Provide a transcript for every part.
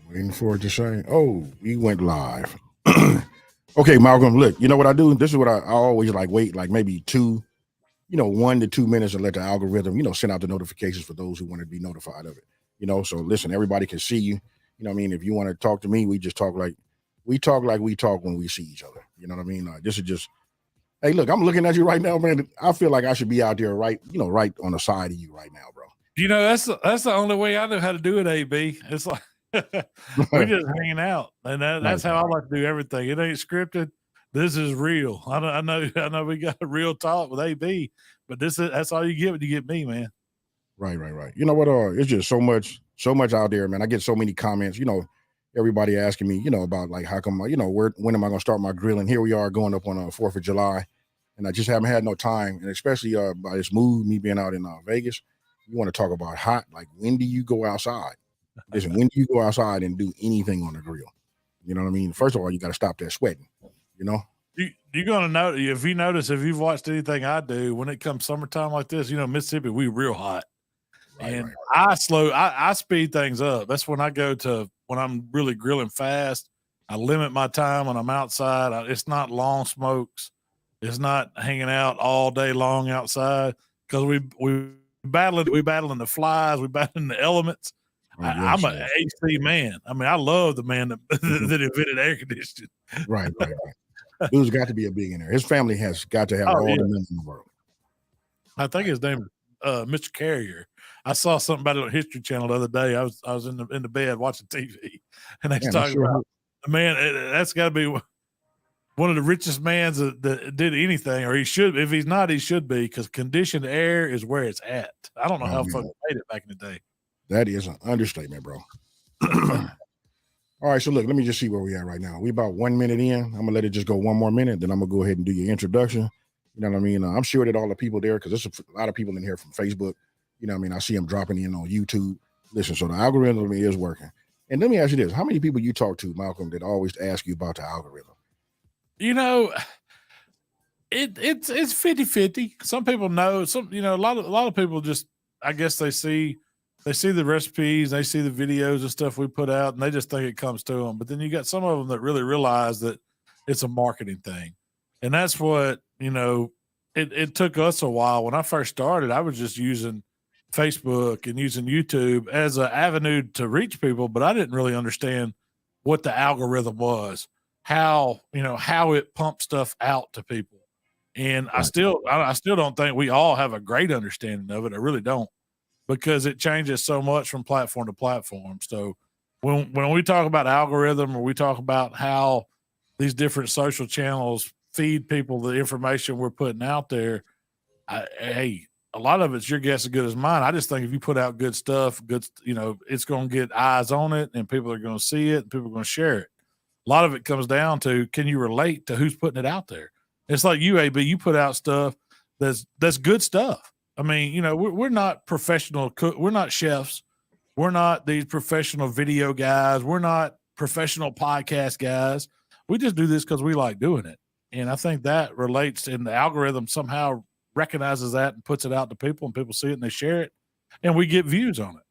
Waiting for it to say, oh, we went live. Okay, Malcolm, look, you know what I do? This is what I always like wait like maybe 1 to 2 minutes and let the algorithm, send out the notifications for those who want to be notified of it. So listen, everybody can see you. You know what I mean? If you want to talk to me, we just talk like we talk when we see each other. You know what I mean? This is just, hey, look, I'm looking at you right now, man. I feel like I should be out there right on the side of you right now, bro. That's the only way I know how to do it, AB. It's like we're just hanging out, and that's how I like to do everything. It ain't scripted. This is real. I know. We got a real talk with AB, but that's all you get when you get me, man. Right. You know what? It's just so much out there, man. I get so many comments. Everybody asking me, about like how come, when am I going to start my grilling? Here we are going up on 4th of July, and I just haven't had no time, and especially by this move, me being out in Vegas. You want to talk about hot? Like, when do you go outside? Listen, when do you go outside and do anything on the grill? You know what I mean? First of all, you got to stop that sweating. You're gonna know if you've watched anything I do when it comes summertime like this. Mississippi, we real hot, right. I speed things up. That's when I go to when I'm really grilling fast. I limit my time when I'm outside. It's not long smokes. It's not hanging out all day long outside because we battling the flies, we battling the elements. I'm an AC man. I mean, I love the man that invented air conditioning. Right. Dude's got to be a billionaire. His family has got to have all the money in the world. I think his name is Mr. Carrier. I saw something about it on History Channel the other day. I was in the bed watching TV, and they was talking about the man. That's got to be one of the richest mans that did anything, or he should. If he's not, he should be, because conditioned air is where it's at. I don't know how folks made it back in the day. That is an understatement, bro. All right, so look, let me just see where we at right now. We about 1 minute in. I'm gonna let it just go one more minute, then I'm gonna go ahead and do your introduction. You know what I mean? I'm sure that all the people there, because there's a lot of people in here from Facebook. You know what I mean? I see them dropping in on YouTube. Listen, so the algorithm is working. And let me ask you this: how many people you talk to, Malcolm, that always ask you about the algorithm? It's 50-50. Some people know. A lot of people just, I guess they see the recipes, they see the videos and stuff we put out, and they just think it comes to them. But then you got some of them that really realize that it's a marketing thing. And that's what, it took us a while. When I first started, I was just using Facebook and using YouTube as an avenue to reach people, but I didn't really understand what the algorithm was, how it pumps stuff out to people. And I still don't think we all have a great understanding of it. I really don't. Because it changes so much from platform to platform. So when we talk about algorithm, or we talk about how these different social channels feed people the information we're putting out there, a lot of it's your guess as good as mine. I just think if you put out good stuff, it's going to get eyes on it, and people are going to see it, and people are going to share it. A lot of it comes down to, can you relate to who's putting it out there? It's like you, AB, you put out stuff that's good stuff. I mean, we're not professional we're not chefs. We're not these professional video guys. We're not professional podcast guys. We just do this because we like doing it. And I think that relates, and the algorithm somehow recognizes that and puts it out to people, and people see it and they share it, and we get views on it.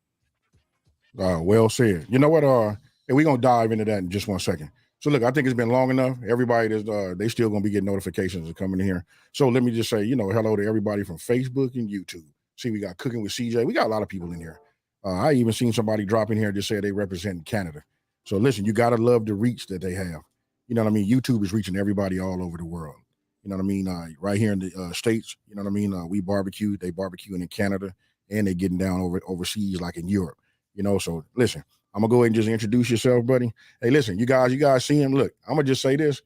Well said. You know what? And we're going to dive into that in just 1 second. So look, I think it's been long enough. Everybody they still gonna be getting notifications of coming in here. So let me just say, hello to everybody from Facebook and YouTube. See, we got Cooking with CJ. We got a lot of people in here. I even seen somebody drop in here and just say they represent Canada. So listen, you gotta love the reach that they have. You know what I mean? YouTube is reaching everybody all over the world. You know what I mean? Right here in the States, you know what I mean? We barbecue, they barbecuing in Canada, and they getting down overseas like in Europe. So listen. I'm gonna go ahead and just introduce yourself, buddy. Hey, listen, you guys see him. Look, I'm gonna just say this.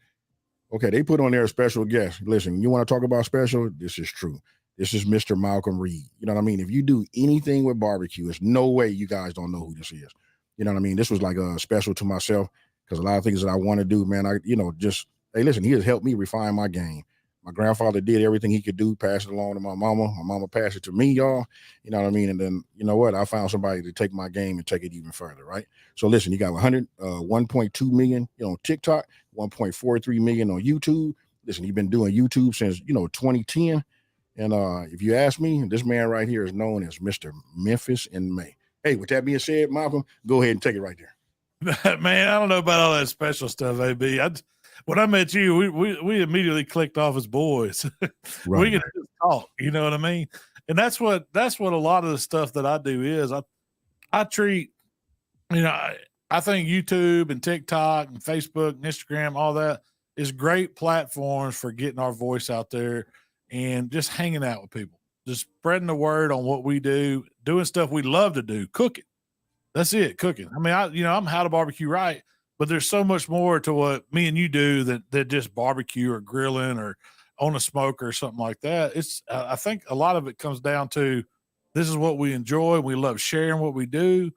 Okay, they put on there a special guest. Listen, you want to talk about special? This is true. This is Mr. Malcom Reed. You know what I mean? If you do anything with barbecue, there's no way you guys don't know who this is. You know what I mean? This was like a special to myself, because a lot of things that I want to do, man, hey, listen, he has helped me refine my game. My grandfather did everything he could do, pass it along to my mama. My mama passed it to me, y'all. You know what I mean? And then, you know what? I found somebody to take my game and take it even further, right? So listen, you got 1.2 million on TikTok, 1.43 million on YouTube. Listen, you've been doing YouTube since, 2010. And if you ask me, this man right here is known as Mr. Memphis in May. Hey, with that being said, Malcolm, go ahead and take it right there. Man, I don't know about all that special stuff, AB. When I met you, we immediately clicked off as boys. Right. We can just talk, you know what I mean? And that's what a lot of the stuff that I do is. I treat, you know, I think YouTube and TikTok and Facebook and Instagram, all that is great platforms for getting our voice out there and just hanging out with people, just spreading the word on what we do, doing stuff we love to do, cooking. That's it, cooking. I mean, I'm How to Barbecue Right, but there's so much more to what me and you do than just barbecue or grilling or on a smoker or something like that. It's I think a lot of it comes down to this is what we enjoy. We love sharing what we do,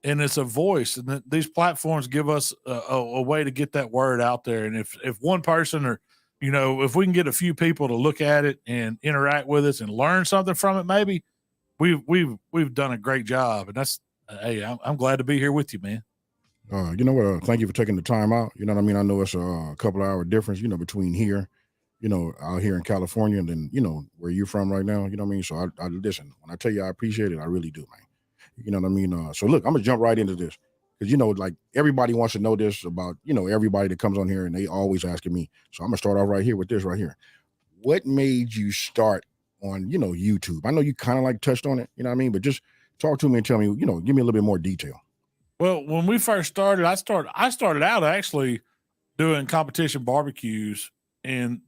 and it's a voice. And these platforms give us a way to get that word out there. And if one person or if we can get a few people to look at it and interact with us and learn something from it, maybe we've done a great job. And that's hey, I'm glad to be here with you, man. You know what? Thank you for taking the time out. You know what I mean? I know it's a couple hour difference, between here, out here in California and then, where you're from right now. You know what I mean? So I listen, when I tell you I appreciate it, I really do, man. You know what I mean? So look, I'm gonna jump right into this because, like everybody wants to know this about, everybody that comes on here and they always asking me. So I'm gonna start off right here with this right here. What made you start on, YouTube? I know you kind of like touched on it, you know what I mean? But just talk to me and tell me, give me a little bit more detail. Well, when we first started, I started out actually doing competition barbecues, and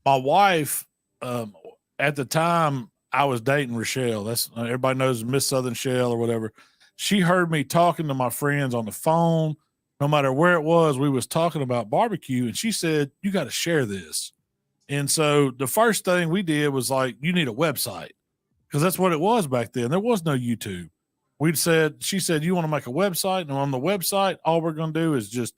my wife, at the time, I was dating Rochelle. That's everybody knows Miss Southern Shell or whatever. She heard me talking to my friends on the phone. No matter where it was, we was talking about barbecue, and she said, "You got to share this." And so the first thing we did was like, "You need a website," because that's what it was back then. There was no YouTube. She said, "You want to make a website?" And on the website, all we're going to do is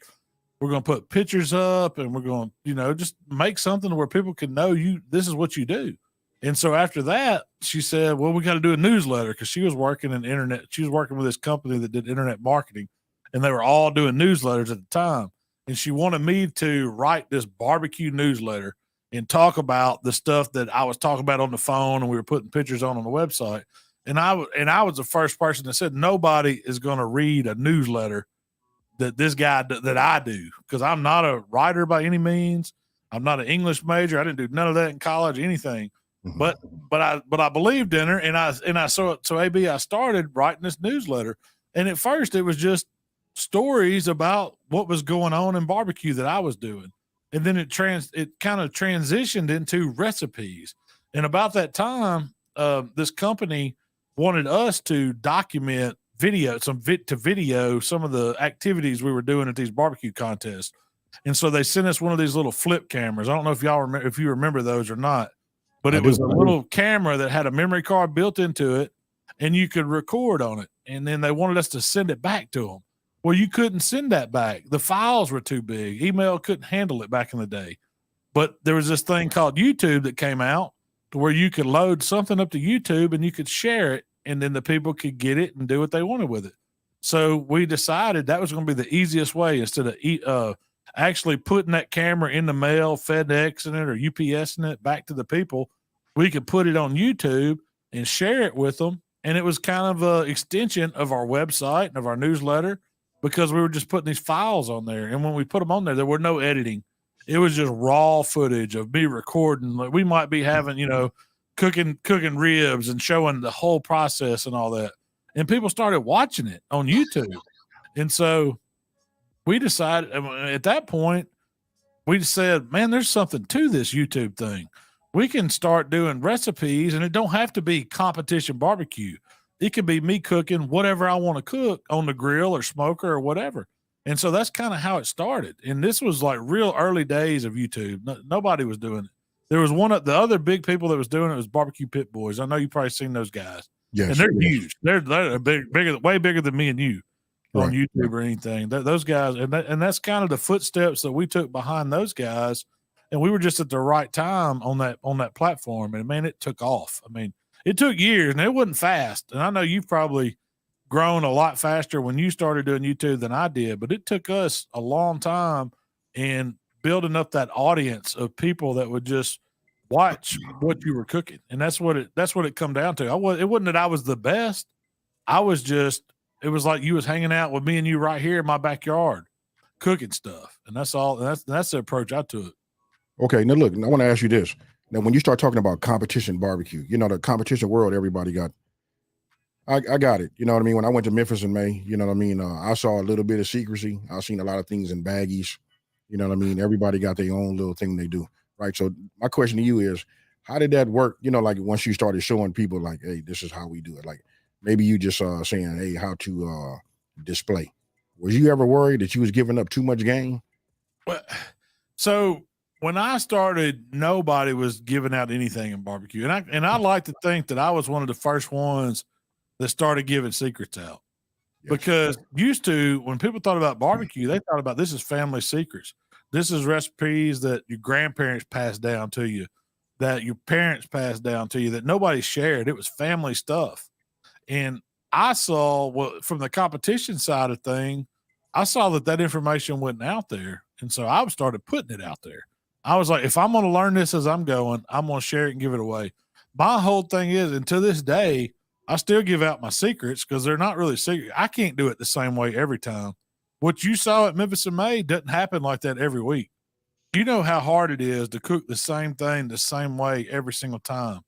we're going to put pictures up and we're going to, just make something where people can know this is what you do. And so after that, she said, "Well, we got to do a newsletter," because she was working in internet. She was working with this company that did internet marketing, and they were all doing newsletters at the time. And she wanted me to write this barbecue newsletter and talk about the stuff that I was talking about on the phone and we were putting pictures on the website. And I was the first person that said nobody is going to read a newsletter that this guy that I do, because I'm not a writer by any means. I'm not an English major. I didn't do none of that in college, anything. But I believed in her, and I so AB I started writing this newsletter, and at first it was just stories about what was going on in barbecue that I was doing, and then it kind of transitioned into recipes. And about that time, this company wanted us to document video some of the activities we were doing at these barbecue contests. And so they sent us one of these little flip cameras. I don't know if if you remember those or not, but it was a little camera that had a memory card built into it and you could record on it. And then they wanted us to send it back to them. Well, you couldn't send that back. The files were too big. Email couldn't handle it back in the day. But there was this thing called YouTube that came out to where you could load something up to YouTube and you could share it, and then the people could get it and do what they wanted with it. So we decided that was going to be the easiest way, instead of actually putting that camera in the mail, FedExing it or UPSing it back to the people. We could put it on YouTube and share it with them. And it was kind of an extension of our website and of our newsletter, because we were just putting these files on there. And when we put them on there were no editing. It was just raw footage of me recording. Like we might be having, cooking ribs and showing the whole process and all that. And people started watching it on YouTube. And so we decided at that point, we said, man, there's something to this YouTube thing. We can start doing recipes, and it don't have to be competition barbecue. It could be me cooking whatever I want to cook on the grill or smoker or whatever. And so that's kind of how it started. And this was like real early days of YouTube. Nobody was doing it. There was one of the other big people that was doing it was Barbecue Pit Boys. I know you've probably seen those guys. Yes, and they're huge. They're bigger, way bigger than me and you on YouTube or anything. Those guys, and that's kind of the footsteps that we took behind those guys. And we were just at the right time on that platform. And man, it took off. I mean, it took years, and it wasn't fast. And I know you've probably grown a lot faster when you started doing YouTube than I did, but it took us a long time in building up that audience of people that would just watch what you were cooking. And that's what it come down to. It wasn't that I was the best. I was just it was like you was hanging out with me and you right here in my backyard, cooking stuff, and that's all. That's the approach I took. Okay, now look, I want to ask you this. Now, when you start talking about competition barbecue, the competition world, everybody got. I got it. You know what I mean? When I went to Memphis in May, you know what I mean? I saw a little bit of secrecy. I've seen a lot of things in baggies. You know what I mean? Everybody got their own little thing they do, right? So my question to you is, how did that work? Like once you started showing people like, hey, this is how we do it. Like maybe you just saying, hey, how to display. Was you ever worried that you was giving up too much game? Well, so when I started, nobody was giving out anything in barbecue. And I like to think that I was one of the first ones that started giving secrets out. Yes. Because used to, when people thought about barbecue, they thought about this is family secrets. This is recipes that your grandparents passed down to you, that your parents passed down to you, that nobody shared. It was family stuff. And I saw, from the competition side of thing, I saw that information wasn't out there. And so I started putting it out there. I was like, if I'm going to learn this as I'm going, I'm going to share it and give it away. My whole thing is, and to this day, I still give out my secrets because they're not really secret. I can't do it the same way every time. What you saw at Memphis in May doesn't happen like that every week. You know how hard it is to cook the same thing the same way every single time.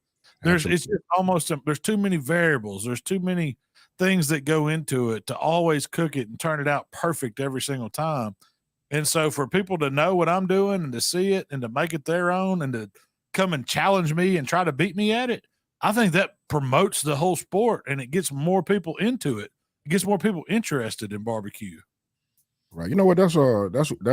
It's just almost, there's too many variables. There's too many things that go into it to always cook it and turn it out perfect every single time. And so for people to know what I'm doing and to see it and to make it their own and to come and challenge me and try to beat me at it, I think that promotes the whole sport and it gets more people into it. It gets more people interested in barbecue. Right. You know what? That's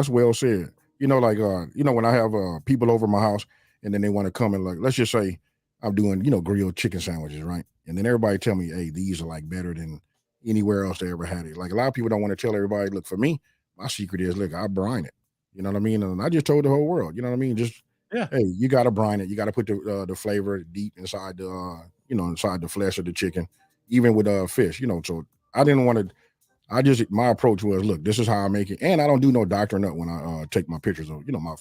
well said. When I have people over my house and then they want to come and, like, let's just say I'm doing, grilled chicken sandwiches, right? And then everybody tell me, hey, these are like better than anywhere else they ever had it. Like a lot of people don't want to tell everybody, look, for me, my secret is, look, I brine it. You know what I mean? And I just told the whole world, you know what I mean? Just, yeah. Hey, you got to brine it. You got to put the flavor deep inside the, inside the flesh of the chicken, even with fish, So I didn't want to, my approach was, look, this is how I make it. And I don't do no doctoring up when I take my pictures of, my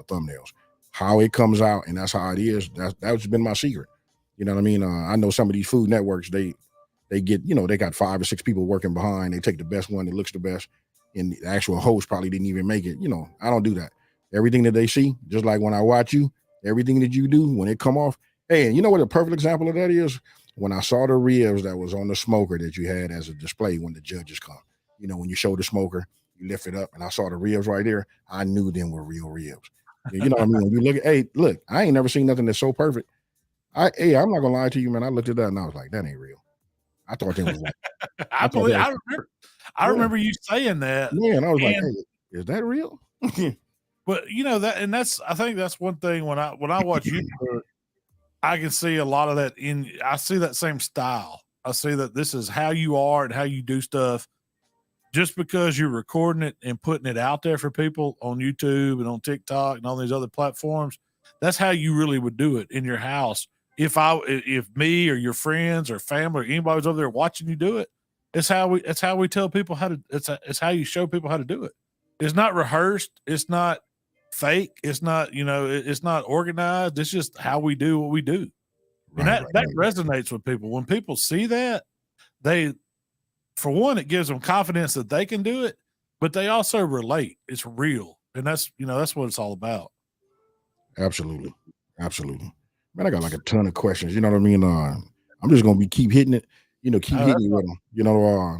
thumbnails, how it comes out. And that's how it is. That's been my secret. You know what I mean? I know some of these food networks, they get, they got 5 or 6 people working behind. They take the best one that looks the best. And the actual host probably didn't even make it. I don't do that. Everything that they see, just like when I watch you, everything that you do, when it come off. Hey, and you know what a perfect example of that is? When I saw the ribs that was on the smoker that you had as a display when the judges come. When you show the smoker, you lift it up, and I saw the ribs right there. I knew them were real ribs. You know what I mean? When you look at, hey, look, I ain't never seen nothing that's so perfect. I'm not gonna lie to you, man. I looked at that and I was like, that ain't real. I thought it was like. I remember you saying that. Yeah, and I was like, hey, is that real? But I think that's one thing when I watch you, I can see a lot of that I see that same style. I see that this is how you are and how you do stuff. Just because you're recording it and putting it out there for people on YouTube and on TikTok and all these other platforms, that's how you really would do it in your house. If me or your friends or family or anybody was over there watching you do it, it's how we tell people how to. It's how you show people how to do it. It's not rehearsed. It's not fake. It's not it's not organized. It's just how we do what we do, and that resonates with people. When people see that, for one, it gives them confidence that they can do it, but they also relate. It's real, and that's what it's all about. Absolutely. Man, I got like a ton of questions. You know what I mean? I'm just gonna keep hitting it. Keep hitting it with them.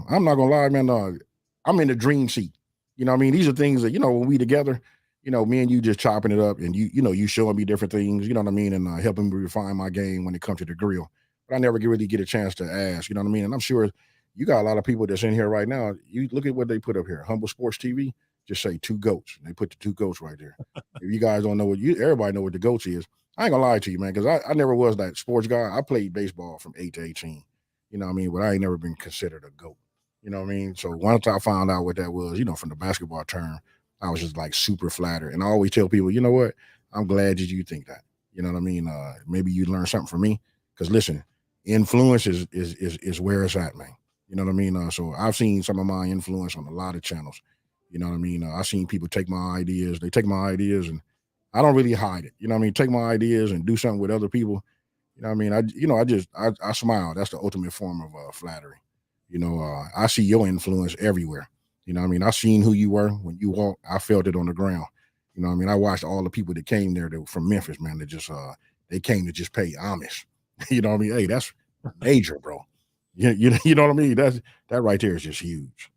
I'm not gonna lie, man. I'm in the dream seat. You know what I mean? These are things that, when we together, me and you just chopping it up and you showing me different things, you know what I mean? And helping me refine my game when it comes to the grill. But I never really get a chance to ask, you know what I mean? And I'm sure you got a lot of people that's in here right now. You look at what they put up here. Humble Sports TV, just say 2 goats. And they put the 2 goats right there. If you guys don't know everybody know what the goats is. I ain't gonna lie to you, man, because I never was that sports guy. I played baseball from 8 to 18. You know what I mean? But I ain't never been considered a GOAT. You know what I mean? So once I found out what that was, from the basketball term, I was just like super flattered. And I always tell people, you know what? I'm glad that you think that. You know what I mean? Maybe you learn something from me. Because listen, influence is where it's at, man. You know what I mean? So I've seen some of my influence on a lot of channels. You know what I mean? I've seen people take my ideas. They take my ideas and I don't really hide it. You know what I mean? Take my ideas and do something with other people. You know what I mean? I smile. That's the ultimate form of flattery. You know, I see your influence everywhere. You know what I mean? I seen who you were when you walked. I felt it on the ground. You know what I mean? I watched all the people that came there that were from Memphis, man, that just they came to just pay homage. You know what I mean? Hey, that's major, bro. You know what I mean? That right there is just huge.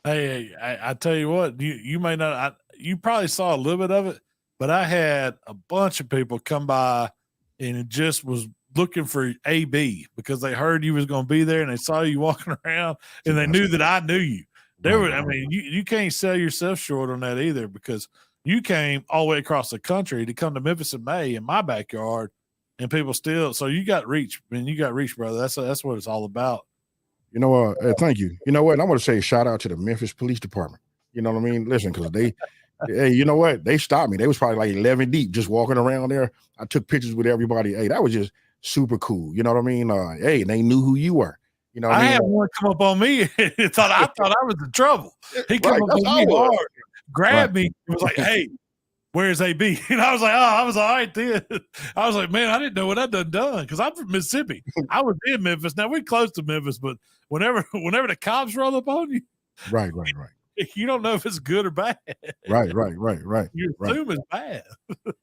Hey, I tell you what, you may not, you probably saw a little bit of it, but I had a bunch of people come by and it just was looking for AB because they heard you was going to be there and they saw you walking around and they knew that I knew you. They were, I mean, you can't sell yourself short on that either because you came all the way across the country to come to Memphis in May in my backyard, and people still. So you got reach, man. You got reach, brother. That's what it's all about. You know, thank you. You know what? I want to say shout out to the Memphis Police Department. You know what I mean? Listen, because hey, you know what? They stopped me. They was probably like 11 deep just walking around there. I took pictures with everybody. Hey, that was just super cool. You know what I mean? Hey, they knew who you were. You know what I mean? Had one come up on me. I thought I was in trouble. He came up on me hard, grabbed me, and was like, "Hey, where's AB?" And I was like, "Oh, I was all right then." I was like, "Man, I didn't know what I'd done because I'm from Mississippi. I was in Memphis. Now we're close to Memphis, but whenever the cops roll up on you, right, you don't know if it's good or bad. Right. You assume it's bad.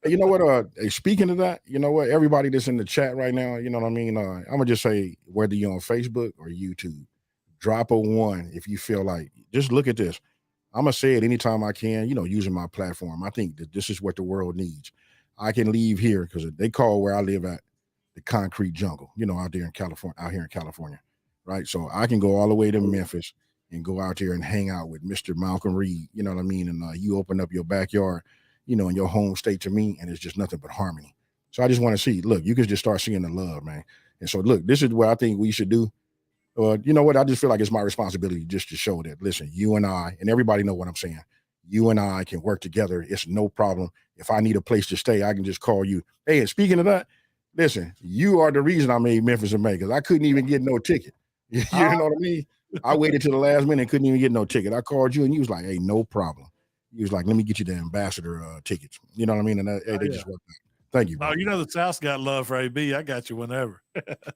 You know what? Speaking of that, you know what? Everybody that's in the chat right now, you know what I mean? I'm gonna just say, whether you're on Facebook or YouTube, drop a 1 if you feel like. Just look at this. I'm gonna say it anytime I can, you know, using my platform. I think that this is what the world needs. I can leave here because they call where I live at the concrete jungle, you know, out here in California, right? So I can go all the way to Memphis and go out there and hang out with Mr. Malcom Reed, you know what I mean? And you open up your backyard, you know, in your home state to me, and it's just nothing but harmony. So I just want to see, look, you can just start seeing the love, man. And so, look, this is what I think we should do. You know what? I just feel like it's my responsibility just to show that, listen, you and I, and everybody know what I'm saying. You and I can work together. It's no problem. If I need a place to stay, I can just call you. Hey, and speaking of that, listen, you are the reason I made Memphis in May because I couldn't even get no ticket. You know what I mean? I waited till the last minute and couldn't even get no ticket. I called you and you was like, hey, no problem. He was like, let me get you the ambassador tickets. You know what I mean? And they just worked out. Thank you. Oh, you know the South's got love for AB. I got you whenever.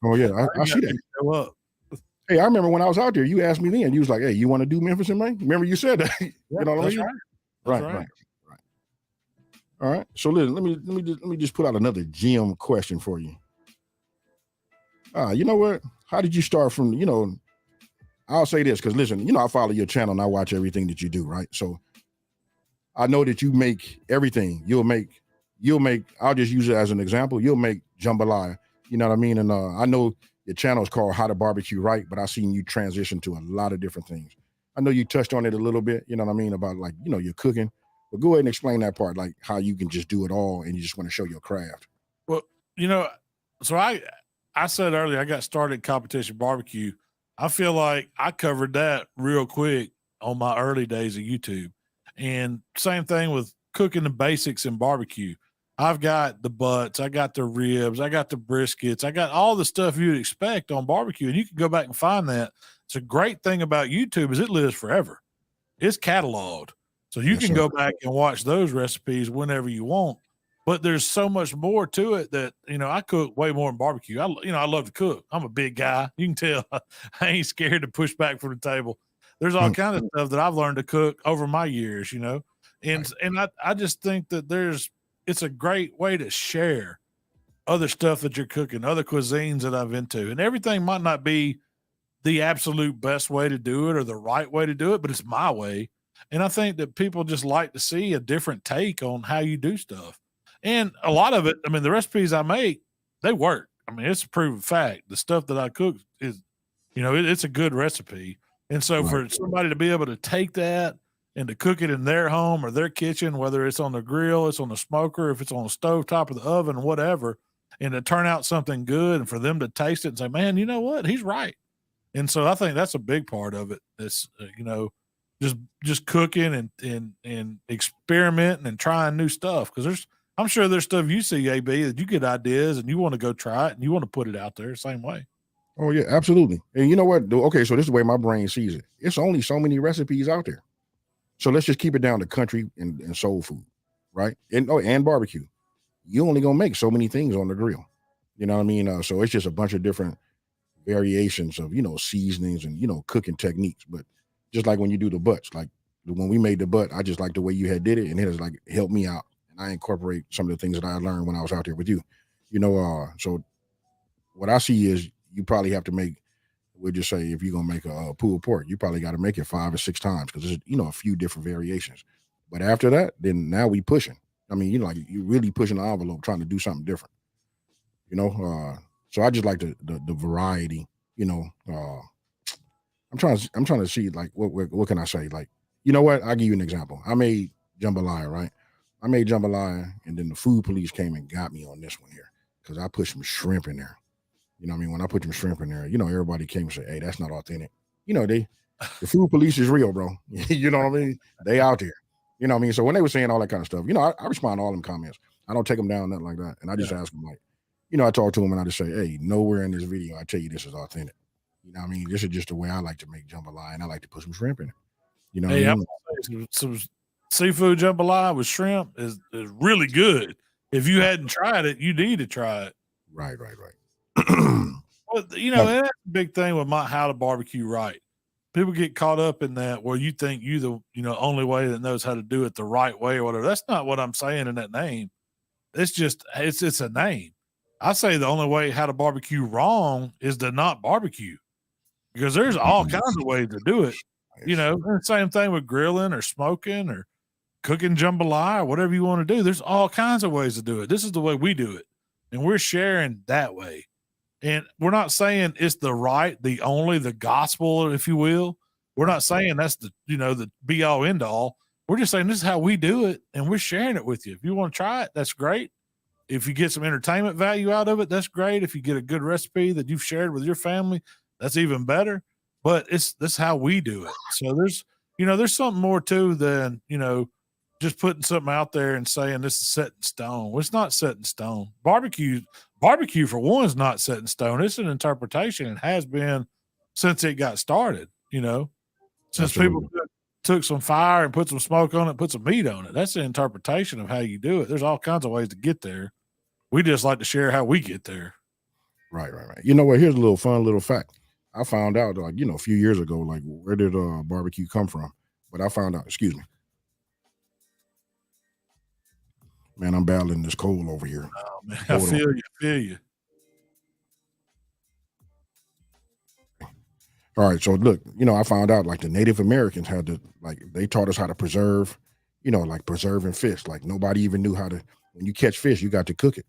Oh, yeah. I see that. Show up. Hey, I remember when I was out there, you asked me then. You was like, hey, you want to do Memphis in May? Remember you said that. You know what I mean? Right. All right. So listen, let me just put out another GM question for you. You know what? How did you start from, you know, I'll say this because listen, you know, I follow your channel and I watch everything that you do, right? So I know that you make everything. You'll make, I'll just use it as an example. You'll make jambalaya, you know what I mean? And I know your channel is called HowToBBQRight, but I've seen you transition to a lot of different things. I know you touched on it a little bit, you know what I mean, about like, you know, your cooking, but go ahead and explain that part, like how you can just do it all and you just want to show your craft. Well, you know, so I said earlier, I got started in competition barbecue. I feel like I covered that real quick on my early days of YouTube. And same thing with cooking the basics in barbecue. I've got the butts, I got the ribs, I got the briskets, I got all the stuff you'd expect on barbecue. And you can go back and find that. It's a great thing about YouTube is it lives forever. It's cataloged. So you can go back and watch those recipes whenever you want. But there's so much more to it that, you know, I cook way more than barbecue. I love to cook. I'm a big guy. You can tell I ain't scared to push back from the table. There's all kinds of stuff that I've learned to cook over my years, you know, and I just think that it's a great way to share other stuff that you're cooking, other cuisines that I've into, and everything might not be the absolute best way to do it or the right way to do it, but it's my way. And I think that people just like to see a different take on how you do stuff. And a lot of it, I mean, the recipes I make, they work. I mean, it's a proven fact. The stuff that I cook is, you know, it's a good recipe. And so for somebody to be able to take that and to cook it in their home or their kitchen, whether it's on the grill, it's on the smoker, if it's on the stove top of the oven, whatever, and to turn out something good and for them to taste it and say, man, you know what? He's right. And so I think that's a big part of it. It's, you know, just cooking and experimenting and trying new stuff. Cause I'm sure there's stuff you see, AB, that you get ideas and you want to go try it and you want to put it out there the same way. Oh yeah, absolutely. And you know what? Okay, so this is the way my brain sees it. It's only so many recipes out there. So let's just keep it down to country and soul food, right? And barbecue. You only gonna make so many things on the grill. You know what I mean? So it's just a bunch of different variations of, seasonings and, cooking techniques. But just like when you do the butts, like when we made the butt, I just like the way you had did it, and it has like helped me out. And I incorporate some of the things that I learned when I was out there with you. So what I see is you probably have to make, we'll just say if you're gonna make a pulled pork, you probably got to make it 5 or 6 times because there's a few different variations. But after that, then now we pushing. I mean, like you're really pushing the envelope, trying to do something different. So I just like the variety. I'm trying to see like what can I say? Like, you know what? I'll give you an example. I made jambalaya, right? I made jambalaya, and then the food police came and got me on this one here because I put some shrimp in there. You know what I mean? When I put some shrimp in there, everybody came and said, "Hey, that's not authentic." The food police is real, bro. You know what I mean? They out there. You know what I mean? So when they were saying all that kind of stuff, I respond to all them comments. I don't take them down, nothing like that. And I just ask them like, I talk to them and I just say, "Hey, nowhere in this video I tell you this is authentic." You know what I mean? This is just the way I like to make jambalaya, and I like to put some shrimp in it. You know what I mean? Some seafood jambalaya with shrimp is really good. If you hadn't tried it, you need to try it. Right. Well, that's the big thing with my How to Barbecue Right. People get caught up in that where you think you the only way that knows how to do it the right way or whatever. That's not what I'm saying in that name. It's just it's a name. I say the only way how to barbecue wrong is to not barbecue because there's all kinds of ways to do it. And the same thing with grilling or smoking or cooking jambalaya or whatever you want to do. There's all kinds of ways to do it. This is the way we do it, and we're sharing that way. And we're not saying it's the right, the only, the gospel, if you will. We're not saying that's the be all end all. We're just saying this is how we do it, and we're sharing it with you. If you want to try it, that's great. If you get some entertainment value out of it, that's great. If you get a good recipe that you've shared with your family, that's even better. But that's how we do it. So there's something more too than just putting something out there and saying this is set in stone. Well, it's not set in stone. Barbecue for one is not set in stone. It's an interpretation and has been since it got started, since Absolutely. people took some fire and put some smoke on it, put some meat on it. That's the interpretation of how you do it. There's all kinds of ways to get there. We just like to share how we get there. Right. You know what? Here's a fun little fact. I found out like, a few years ago, like where did barbecue come from? But I found out, excuse me. Man, I'm battling this cold over here. Oh, man, I feel you. All right, so look, I found out like the Native Americans had to they taught us how to preserve, like preserving fish. Like nobody even knew how to. When you catch fish, you got to cook it.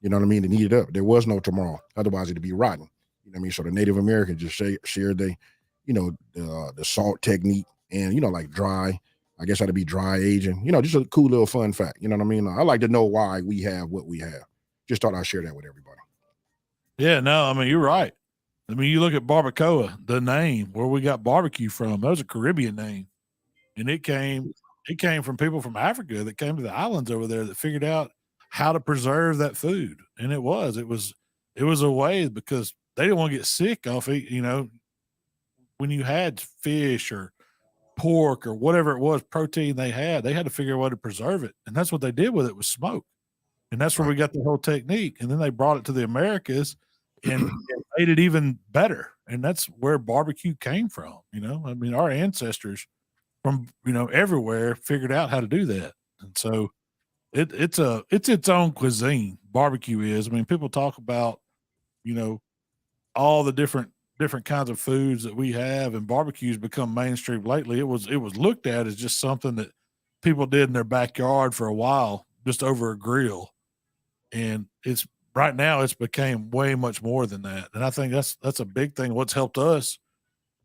You know what I mean? To heat it up. There was no tomorrow, otherwise it'd be rotten. You know what I mean? So the Native Americans just shared the salt technique and like dry. I guess that'd be dry aging. Just a cool little fun fact. You know what I mean? I like to know why we have what we have. Just thought I'd share that with everybody. Yeah, no, I mean you're right. I mean, you look at barbacoa, the name where we got barbecue from. That was a Caribbean name, and it came from people from Africa that came to the islands over there that figured out how to preserve that food. And it was a way because they didn't want to get sick off it. When you had fish or pork or whatever it was, protein they had to figure out a way to preserve it. And that's what they did with it was smoke. And that's where we got the whole technique. And then they brought it to the Americas and made it even better. And that's where barbecue came from. I mean, our ancestors from, everywhere figured out how to do that. And so it's its own cuisine. Barbecue is. I mean, people talk about, all the different kinds of foods that we have, and barbecue's become mainstream lately. It was looked at as just something that people did in their backyard for a while, just over a grill. And right now it's became way much more than that. And I think that's a big thing. What's helped us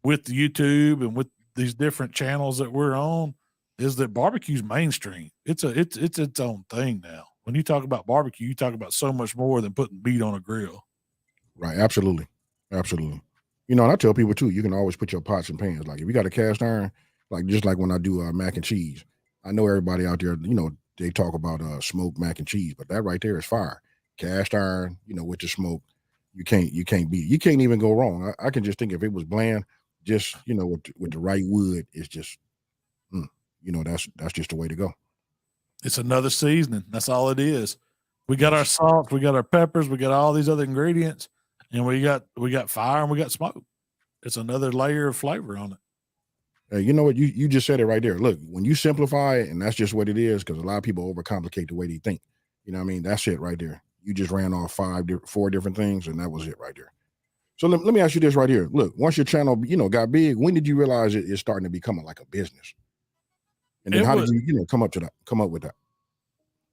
with the YouTube and with these different channels that we're on is that barbecue's mainstream. It's its own thing now. When you talk about barbecue, you talk about so much more than putting meat on a grill. Right. Absolutely. And I tell people too, you can always put your pots and pans. Like if you got a cast iron, like just like when I do mac and cheese, I know everybody out there, they talk about smoked mac and cheese, but that right there is fire. Cast iron, with the smoke, you can't even go wrong. I can just think if it was bland, just with the right wood, it's just, that's just the way to go. It's another seasoning. That's all it is. We got our salt, we got our peppers, we got all these other ingredients, and we got fire and we got smoke. It's another layer of flavor on it. Hey, you know what? You just said it right there. Look, when you simplify it, and that's just what it is, because a lot of people overcomplicate the way they think. You know what I mean? That's it right there. You just ran off 4 different things, and that was it right there. So let me ask you this right here. Look, once your channel, got big, when did you realize it's starting to become like a business? And then how did you, come up with that?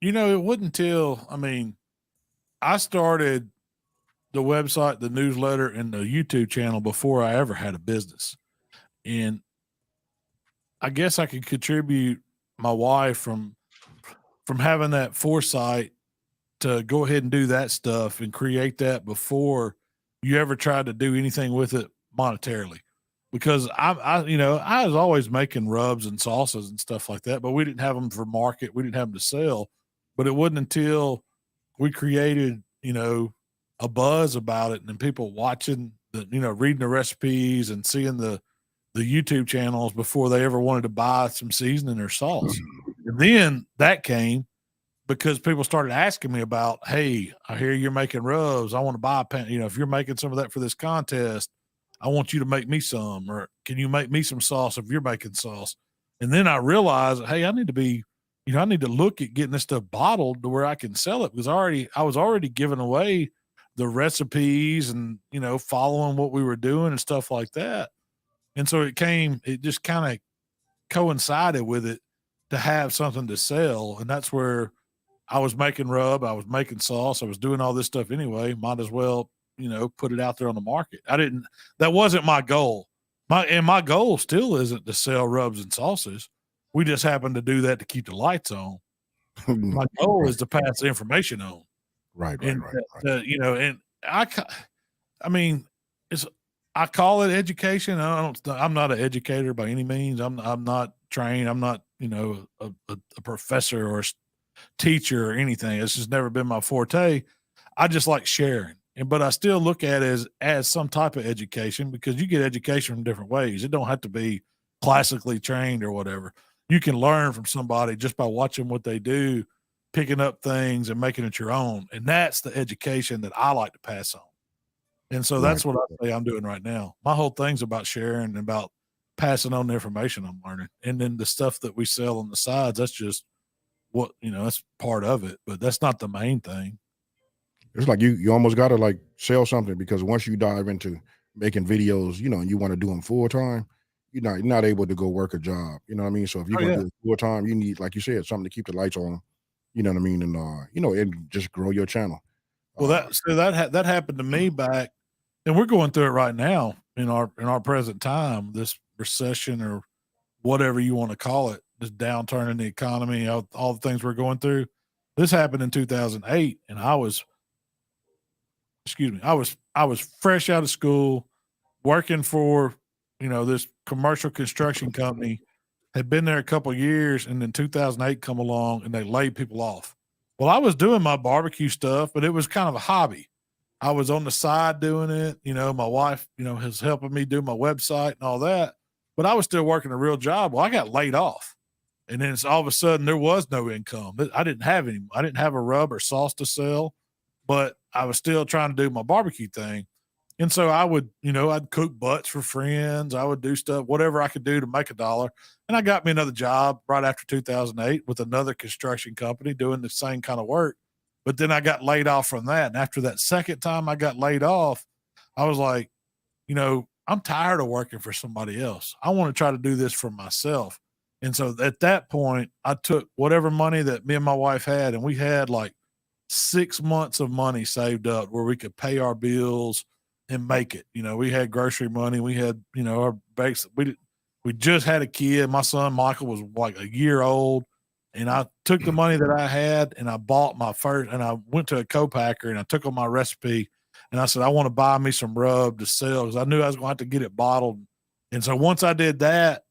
It wasn't until, I started the website, the newsletter, and the YouTube channel before I ever had a business. And I guess I could contribute my wife from having that foresight to go ahead and do that stuff and create that before you ever tried to do anything with it monetarily. Because I was always making rubs and sauces and stuff like that, but we didn't have them for market. We didn't have them to sell. But it wasn't until we created, a buzz about it and then people watching reading the recipes and seeing the YouTube channels before they ever wanted to buy some seasoning or sauce. And then that came because people started asking me about, hey, I hear you're making rubs. I want to buy a pan. If you're making some of that for this contest, I want you to make me some, or can you make me some sauce if you're making sauce? And then I realized, hey, I need to look at getting this stuff bottled to where I can sell it, because I was already giving away the recipes and, following what we were doing and stuff like that. And so it just kind of coincided with it to have something to sell. And that's where I was making rub, I was making sauce, I was doing all this stuff anyway. Might as well, put it out there on the market. That wasn't my goal. My goal still isn't to sell rubs and sauces. We just happen to do that to keep the lights on. My goal is to pass the information on. Right. And I call it education. I'm not an educator by any means. I'm not trained. I'm not, a professor or a teacher or anything. It's just never been my forte. I just like sharing. But I still look at it as some type of education, because you get education from different ways. It don't have to be classically trained or whatever. You can learn from somebody just by watching what they do, picking up things and making it your own. And that's the education that I like to pass on. And so that's what I say I'm doing right now. My whole thing's about sharing and about passing on the information I'm learning. And then the stuff that we sell on the sides, that's just what, that's part of it, but that's not the main thing. It's like you almost got to like sell something, because once you dive into making videos, and you want to do them full time, you're not able to go work a job. You know what I mean? So if you're going to do it full time, you need, like you said, something to keep the lights on. You know what I mean? And and just grow your channel. Well, that happened to me back, and we're going through it right now in our present time. This recession, or whatever you want to call it, this downturn in the economy, all the things we're going through. This happened in 2008, and I was fresh out of school, working for, this commercial construction company, had been there a couple of years, and then 2008 come along and they laid people off. Well, I was doing my barbecue stuff, but it was kind of a hobby. I was on the side doing it. My wife, is helping me do my website and all that, but I was still working a real job. Well, I got laid off, and then all of a sudden there was no income. I didn't have a rub or sauce to sell, but I was still trying to do my barbecue thing. And so I would, I'd cook butts for friends. I would do stuff, whatever I could do to make a dollar. And I got me another job right after 2008 with another construction company doing the same kind of work. But then I got laid off from that. And after that second time I got laid off, I was like, I'm tired of working for somebody else. I want to try to do this for myself. And so at that point, I took whatever money that me and my wife had, and we had like 6 months of money saved up where we could pay our bills and make it. We had grocery money. We had, our basic, we just had a kid. My son, Michael, was like a year old. And I took the money that I had and I bought my first, and I went to a co-packer and I took on my recipe and I said, I want to buy me some rub to sell, because I knew I was going to have to get it bottled. And so once I did that,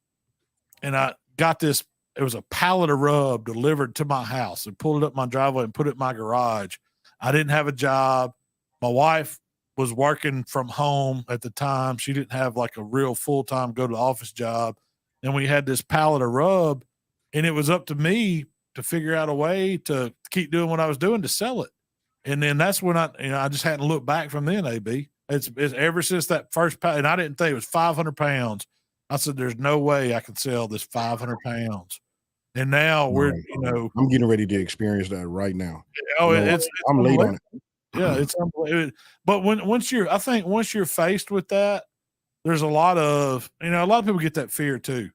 and I got this, it was a pallet of rub delivered to my house, and pulled it up my driveway and put it in my garage. I didn't have a job. My wife was working from home at the time. She didn't have like a real full-time go to the office job. And we had this pallet of rub, and it was up to me to figure out a way to keep doing what I was doing to sell it. And then that's when I just hadn't looked back from then, AB. It's ever since that first and I didn't think it was 500 pounds. I said, there's no way I can sell this 500 pounds. And now we're, I'm getting ready to experience that right now. Oh, it's I'm late on it. Yeah, it's unbelievable. But once you're faced with that, there's a lot of people get that fear too.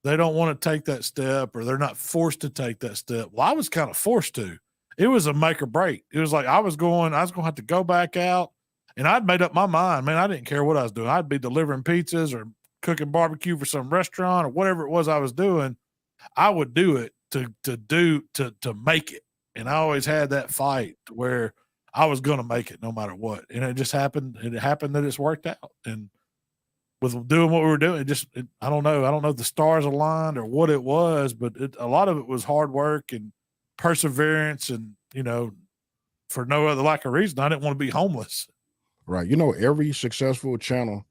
They don't want to take that step, or they're not forced to take that step. Well, I was kind of forced to. It was a make or break. It was like I was going to have to go back out, and I'd made up my mind, man. I didn't care what I was doing. I'd be delivering pizzas or cooking barbecue for some restaurant or whatever it was I was doing. I would do it to make it. And I always had that fight where I was going to make it no matter what. And it just happened. It happened that it's worked out. And with doing what we were doing, I don't know. I don't know if the stars aligned or what it was, but a lot of it was hard work and perseverance. And, for no other lack of reason, I didn't want to be homeless. Right. Every successful channel.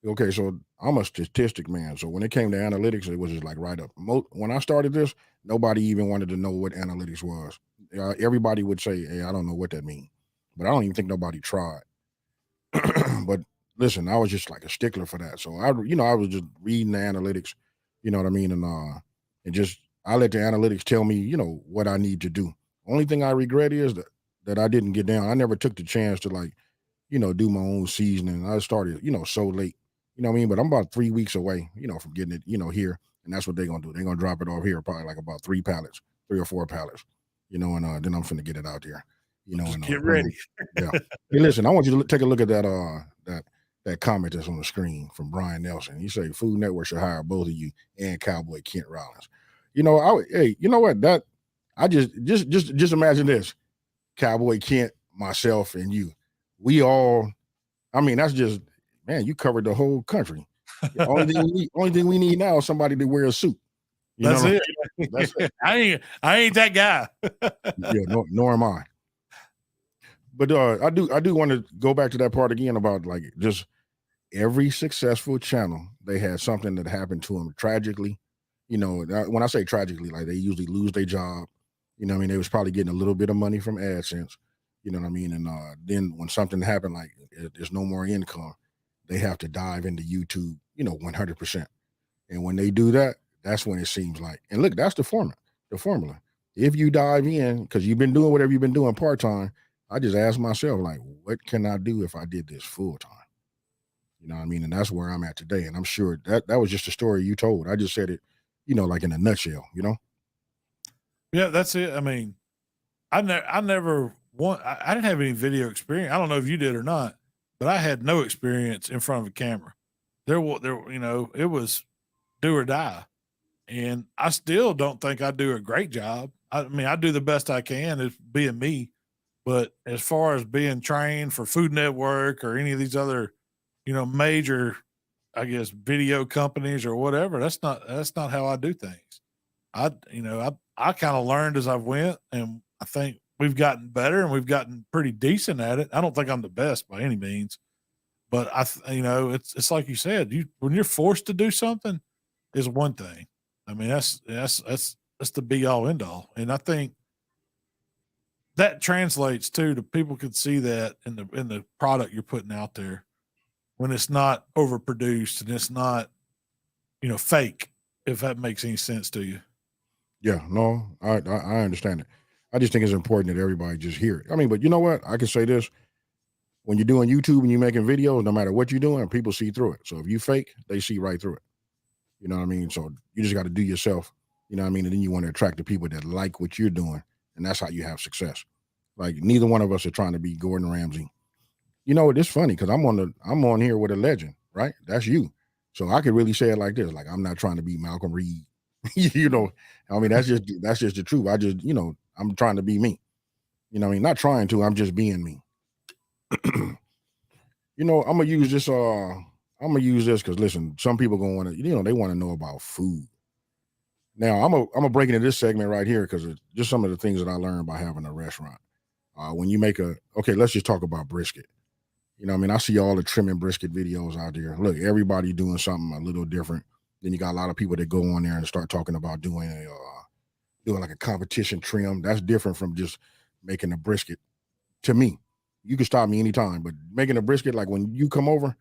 Okay. So I'm a statistic man. So when it came to analytics, it was just like right up. When I started this, nobody even wanted to know what analytics was. Everybody would say, hey, I don't know what that means, but I don't even think nobody tried. But listen, I was just like a stickler for that. So I was just reading the analytics, you know what I mean? And just, I let the analytics tell me, what I need to do. Only thing I regret is that I didn't get down. I never took the chance to do my own seasoning. I started, so late, you know what I mean? But I'm about 3 weeks away, from getting it, here. And that's what they're going to do. They're going to drop it off here, probably like about 3 or 4 pallets, and then I'm finna get it out there, and get ready. Yeah. Hey, listen, I want you to take a look at that comment that's on the screen from Brian Nelson. He said Food Network should hire both of you and Cowboy Kent Rollins. Hey, you know what? That I just imagine this: Cowboy Kent, myself, and you. We all. I mean, that's just, man. You covered the whole country. The only thing we need now is somebody to wear a suit. That's it. That's it. I ain't that guy. Yeah, nor am I. But I do want to go back to that part again about like just every successful channel, they had something that happened to them tragically. When I say tragically, like they usually lose their job. They was probably getting a little bit of money from AdSense. You know what I mean? And then when something happened, like there's no more income, they have to dive into YouTube, 100%. And when they do that, that's when it seems like, and look, that's the formula. If you dive in, because you've been doing whatever you've been doing part-time, I just ask myself, like, what can I do if I did this full-time? You know what I mean? And that's where I'm at today. And I'm sure that was just a story you told. I just said it, like in a nutshell, Yeah, that's it. I mean, I never I didn't have any video experience. I don't know if you did or not, but I had no experience in front of a camera. There, it was do or die. And I still don't think I do a great job. I mean, I do the best I can as being me, but as far as being trained for Food Network or any of these other, major, I guess, video companies or whatever, that's not how I do things. I kind of learned as I went, and I think we've gotten better and we've gotten pretty decent at it. I don't think I'm the best by any means, but it's like you said, when you're forced to do something is one thing. I mean, that's the be all end all. And I think that translates too, to people could see that in the product you're putting out there when it's not overproduced and it's not, fake, if that makes any sense to you. Yeah, no, I understand it. I just think it's important that everybody just hear it. I mean, but you know what? I can say this. When you're doing YouTube and you're making videos, no matter what you're doing, people see through it. So if you fake, they see right through it. You know what I mean? So you just got to do yourself, you know what I mean? And then you want to attract the people that like what you're doing. And that's how you have success. Like neither one of us are trying to be Gordon Ramsay. It's funny because I'm on here with a legend, right? That's you. So I could really say it like this. Like, I'm not trying to be Malcom Reed. I mean, that's just the truth. I just, I'm trying to be me. I mean, not trying to, I'm just being me. I'm gonna use this. I'm gonna use this because listen, some people gonna want to, they want to know about food. Now, I'm gonna break into this segment right here because it's just some of the things that I learned by having a restaurant. When you make let's just talk about brisket. I mean, I see all the trimming brisket videos out there. Look, everybody doing something a little different. Then you got a lot of people that go on there and start talking about doing like a competition trim. That's different from just making a brisket to me. you can stop me anytime. But making a brisket, like when you come over,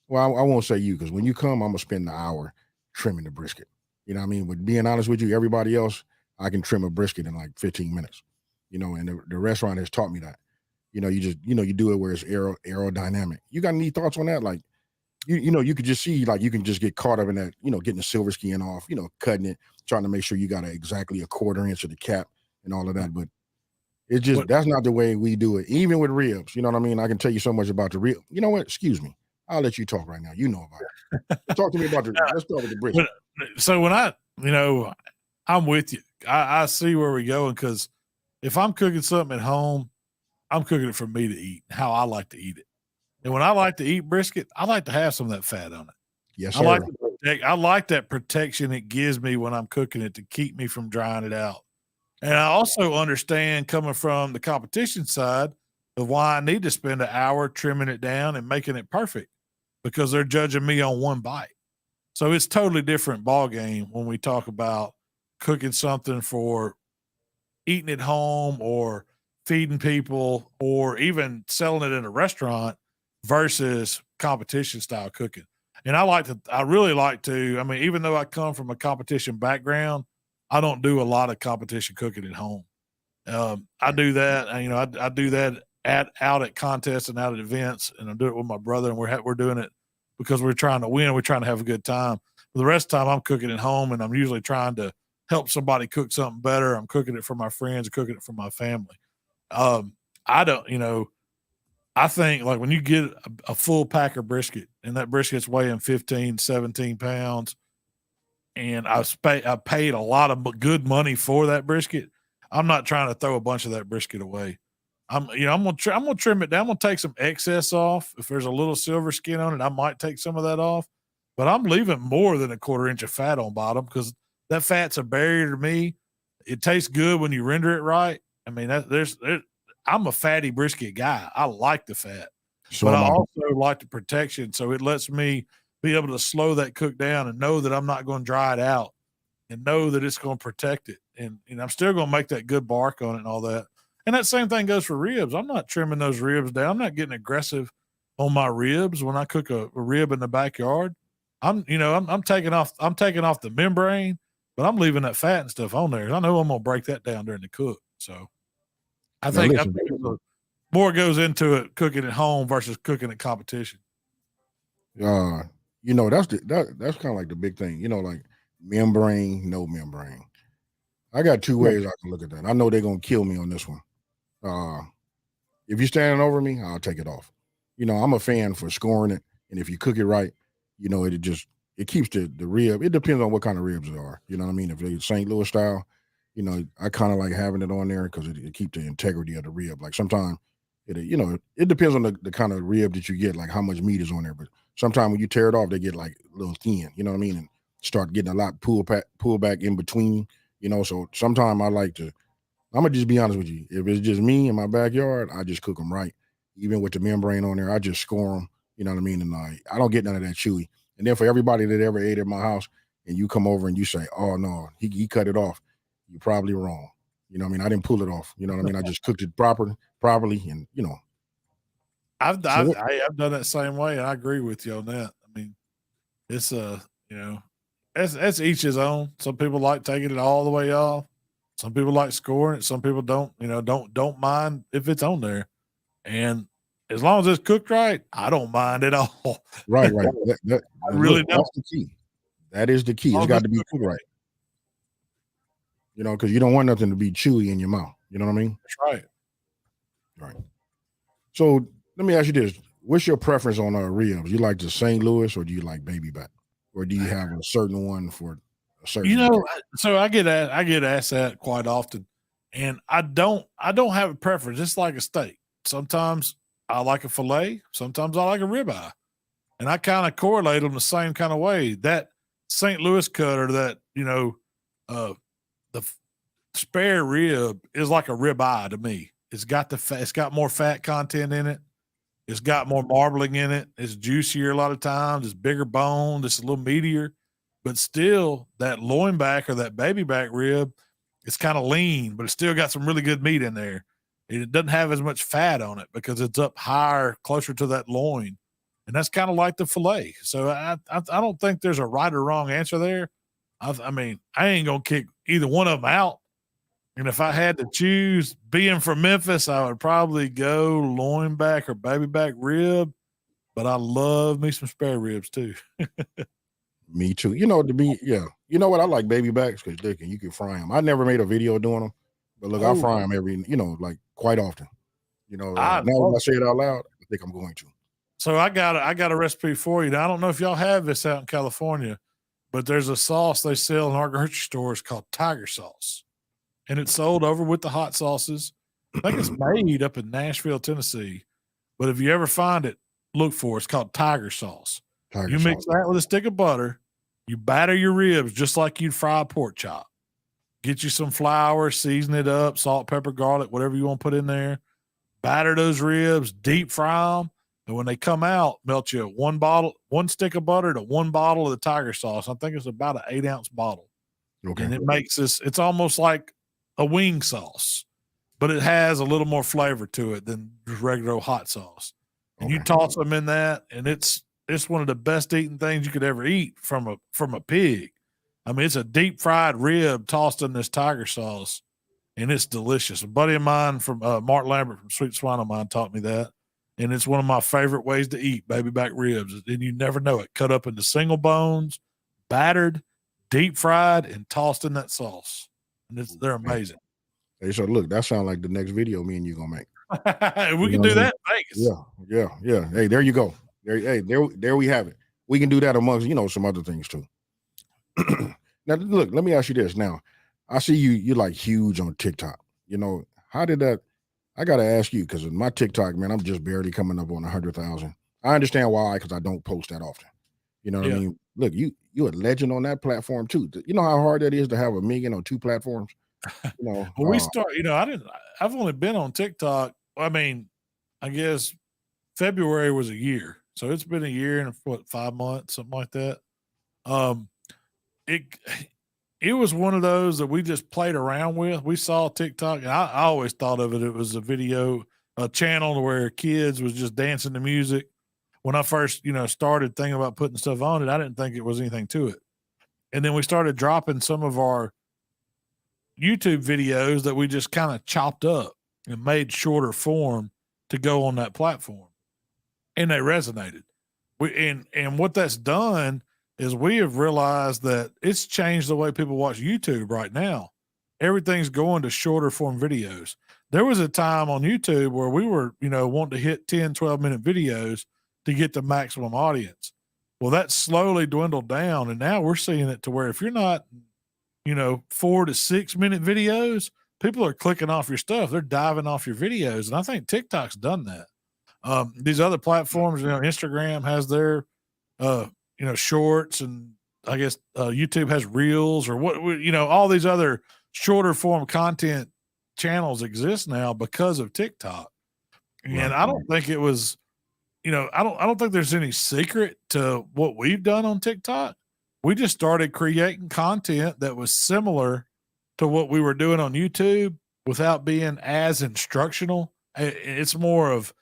well, I won't say you, because when you come, I'm gonna spend the hour trimming the brisket. You know what I mean? But being honest with you, everybody else, I can trim a brisket in like 15 minutes. You know, and the restaurant has taught me that. You know, you just, you know, you do it where it's aerodynamic. You got any thoughts on that? Like, you know, you could just see, like, you can just get caught up in that, you know, getting the silver skin off, you know, cutting it, trying to make sure you got exactly a quarter inch of the cap and all of that. But it's just, that's not the way we do it. Even with ribs, you know what I mean? I can tell you so much about the rib. You know what? Excuse me. I'll let you talk right now. You know about it. Talk to me about the, let's start with the brisket. So when you know, I'm with you. I see where we're going, because if I'm cooking something at home, I'm cooking it for me to eat, how I like to eat it. And when I like to eat brisket, I like to have some of that fat on it. Yes, sir. I like that protection it gives me when I'm cooking it to keep me from drying it out. And I also understand, coming from the competition side, of why I need to spend an hour trimming it down and making it perfect, because they're judging me on one bite. So it's totally different ball game when we talk about cooking something for eating at home or feeding people or even selling it in a restaurant versus competition style cooking. And I really like to, I mean, even though I come from a competition background, I don't do a lot of competition cooking at home. I do that, you know, I do that out at contests and out at events, and I do it with my brother, and we're doing it because we're trying to win. We're trying to have a good time. But the rest of the time I'm cooking at home, and I'm usually trying to help somebody cook something better. I'm cooking it for my friends, cooking it for my family. I don't, you know, I think, like, when you get a full pack of brisket and that brisket's weighing 15, 17 pounds, and I paid a lot of good money for that brisket, I'm not trying to throw a bunch of that brisket away. I'm gonna trim it down. I'm gonna take some excess off. If there's a little silver skin on it, I might take some of that off. But I'm leaving more than a quarter inch of fat on bottom, because that fat's a barrier to me. It tastes good when you render it right. I mean, I'm a fatty brisket guy. I like the fat, but I also like the protection. So it lets me be able to slow that cook down and know that I'm not going to dry it out, and know that it's going to protect it. And I'm still going to make that good bark on it and all that. And that same thing goes for ribs. I'm not trimming those ribs down. I'm not getting aggressive on my ribs when I cook a rib in the backyard. I'm taking off the membrane, but I'm leaving that fat and stuff on there. I know I'm going to break that down during the cook. So I think more goes into it cooking at home versus cooking at competition. You know, that's kind of like the big thing, you know, like membrane, no membrane. I got two ways I can look at that. I know they're going to kill me on this one. If you're standing over me, I'll take it off. You know, I'm a fan for scoring it. And if you cook it right, you know, it keeps the rib. It depends on what kind of ribs they are. You know what I mean? If they're St. Louis style, you know, I kind of like having it on there because it keeps the integrity of the rib. Like sometimes it depends on the kind of rib that you get, like how much meat is on there. But sometimes when you tear it off, they get like a little thin, you know what I mean? And start getting a lot pull back in between, you know. So sometimes I'm gonna just be honest with you. If it's just me in my backyard, I just cook them right. Even with the membrane on there, I just score them, you know what I mean? And I don't get none of that chewy. And then for everybody that ever ate at my house and you come over and you say, oh no, he cut it off, you're probably wrong. You know what I mean? I didn't pull it off. You know what I mean? I just cooked it properly, and you know. I've done that same way, and I agree with you on that. I mean, it's you know, that's each his own. Some people like taking it all the way off. Some people like scoring it. Some people don't. You know, don't mind if it's on there, and as long as it's cooked right, I don't mind at all. Right. That really don't. That's the key. That is the key. It's got to be cooked right. You know, because you don't want nothing to be chewy in your mouth. You know what I mean? That's right. Right. So let me ask you this: what's your preference on ribs? You like the St. Louis, or do you like baby back, or do you have a certain one for a certain? You know, so I get asked that quite often, and I don't have a preference. It's like a steak. Sometimes I like a fillet. Sometimes I like a ribeye, and I kind of correlate them the same kind of way. That St. Louis cut, or that, you know, the spare rib is like a ribeye to me. It's got it's got more fat content in it. It's got more marbling in it. It's juicier a lot of times. It's bigger bone. It's a little meatier, but still that loin back or that baby back rib, it's kind of lean, but it's still got some really good meat in there. It doesn't have as much fat on it because it's up higher, closer to that loin. And that's kind of like the filet. So I don't think there's a right or wrong answer there. I mean, I ain't going to kick either one of them out. And if I had to choose, being from Memphis, I would probably go loin back or baby back rib. But I love me some spare ribs too. Me too. You know, you know what? I like baby backs because you can fry them. I never made a video doing them, but look, I fry them like quite often. You know, now when I say it out loud, I think I'm going to. So I got a recipe for you. Now, I don't know if y'all have this out in California, but there's a sauce they sell in our grocery stores called Tiger sauce. And it's sold over with the hot sauces. I think it's made up in Nashville, Tennessee. But if you ever find it, look for it. It's called Tiger sauce. You mix that with a stick of butter. You batter your ribs just like you'd fry a pork chop. Get you some flour, season it up, salt, pepper, garlic, whatever you want to put in there. Batter those ribs, deep fry them. And when they come out, melt you one stick of butter to 1 bottle of the Tiger sauce. I think it's about an 8-ounce bottle. Okay. And it makes it's almost like a wing sauce, but it has a little more flavor to it than just regular hot sauce. And you toss them in that, and it's one of the best eating things you could ever eat from a pig. I mean, it's a deep fried rib tossed in this Tiger sauce, and it's delicious. A buddy of mine from Mark Lambert from Sweet Swine of Mine taught me that, and it's one of my favorite ways to eat baby back ribs. And you never know it. Cut up into single bones, battered, deep fried, and tossed in that sauce. And they're amazing. Hey, so look, that sounds like the next video me and you gonna make. We can do that in Vegas. Yeah. Hey, there you go. There we have it. We can do that amongst some other things too. Now look, let me ask you this. Now, I see you're like huge on TikTok. How did that? I gotta ask you because in my TikTok, man, I'm just barely coming up on 100,000. I understand why, because I don't post that often. You know what I mean? Look, you're a legend on that platform too. You know how hard that is to have 1 million on 2 platforms. Well, I've only been on TikTok. I mean, I guess February was a year. So it's been a year and 5 months, something like that. It was one of those that we just played around with. We saw TikTok, and I always thought of it was a channel where kids was just dancing to music. When I first, started thinking about putting stuff on it, I didn't think it was anything to it. And then we started dropping some of our YouTube videos that we just kind of chopped up and made shorter form to go on that platform. And they resonated. And what that's done is we have realized that it's changed the way people watch YouTube right now. Everything's going to shorter form videos. There was a time on YouTube where we were, wanting to hit 10, 12-minute videos to get the maximum audience. Well, that slowly dwindled down, and now we're seeing it to where if you're not, 4 to 6 minute videos, people are clicking off your stuff. They're diving off your videos. And I think TikTok's done that. These other platforms, Instagram has their, shorts, and I guess YouTube has reels or all these other shorter form content channels exist now because of TikTok. And I don't think it was, I don't think there's any secret to what we've done on TikTok. We just started creating content that was similar to what we were doing on YouTube without being as instructional. It's more of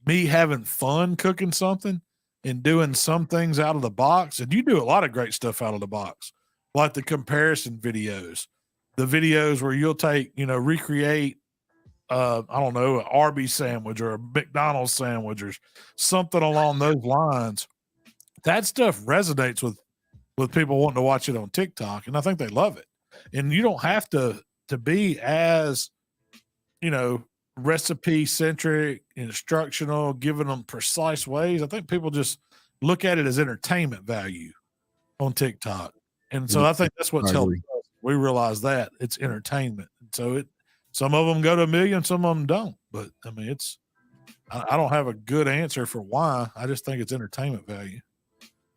me having fun cooking something and doing some things out of the box. And you do a lot of great stuff out of the box, like the comparison videos, the videos where you'll take, recreate, I don't know, an Arby's sandwich or a McDonald's sandwich or something along those lines. That stuff resonates with people wanting to watch it on TikTok, and I think they love it. And you don't have to be as, recipe centric, instructional, giving them precise ways. I think people just look at it as entertainment value on TikTok. And so I think that's what's helped us. We realize that it's entertainment. So some of them go to 1 million, some of them don't. But I mean, I don't have a good answer for why. I just think it's entertainment value.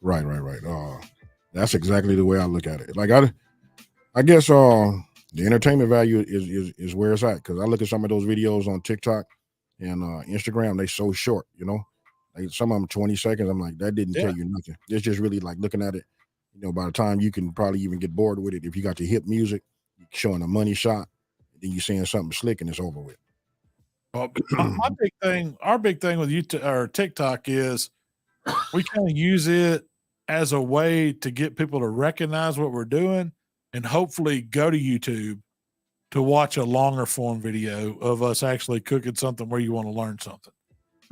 Right. That's exactly the way I look at it. Like I guess the entertainment value is where it's at, because I look at some of those videos on TikTok and Instagram. They so short, like some of them 20 seconds. I'm like, that didn't tell you nothing. It's just really like looking at it. By the time you can probably even get bored with it, if you got the hip music showing a money shot, then you're saying something slick and it's over with. Well, my big thing, our big thing with YouTube or TikTok is we kind of use it as a way to get people to recognize what we're doing and hopefully go to YouTube to watch a longer form video of us actually cooking something where you want to learn something.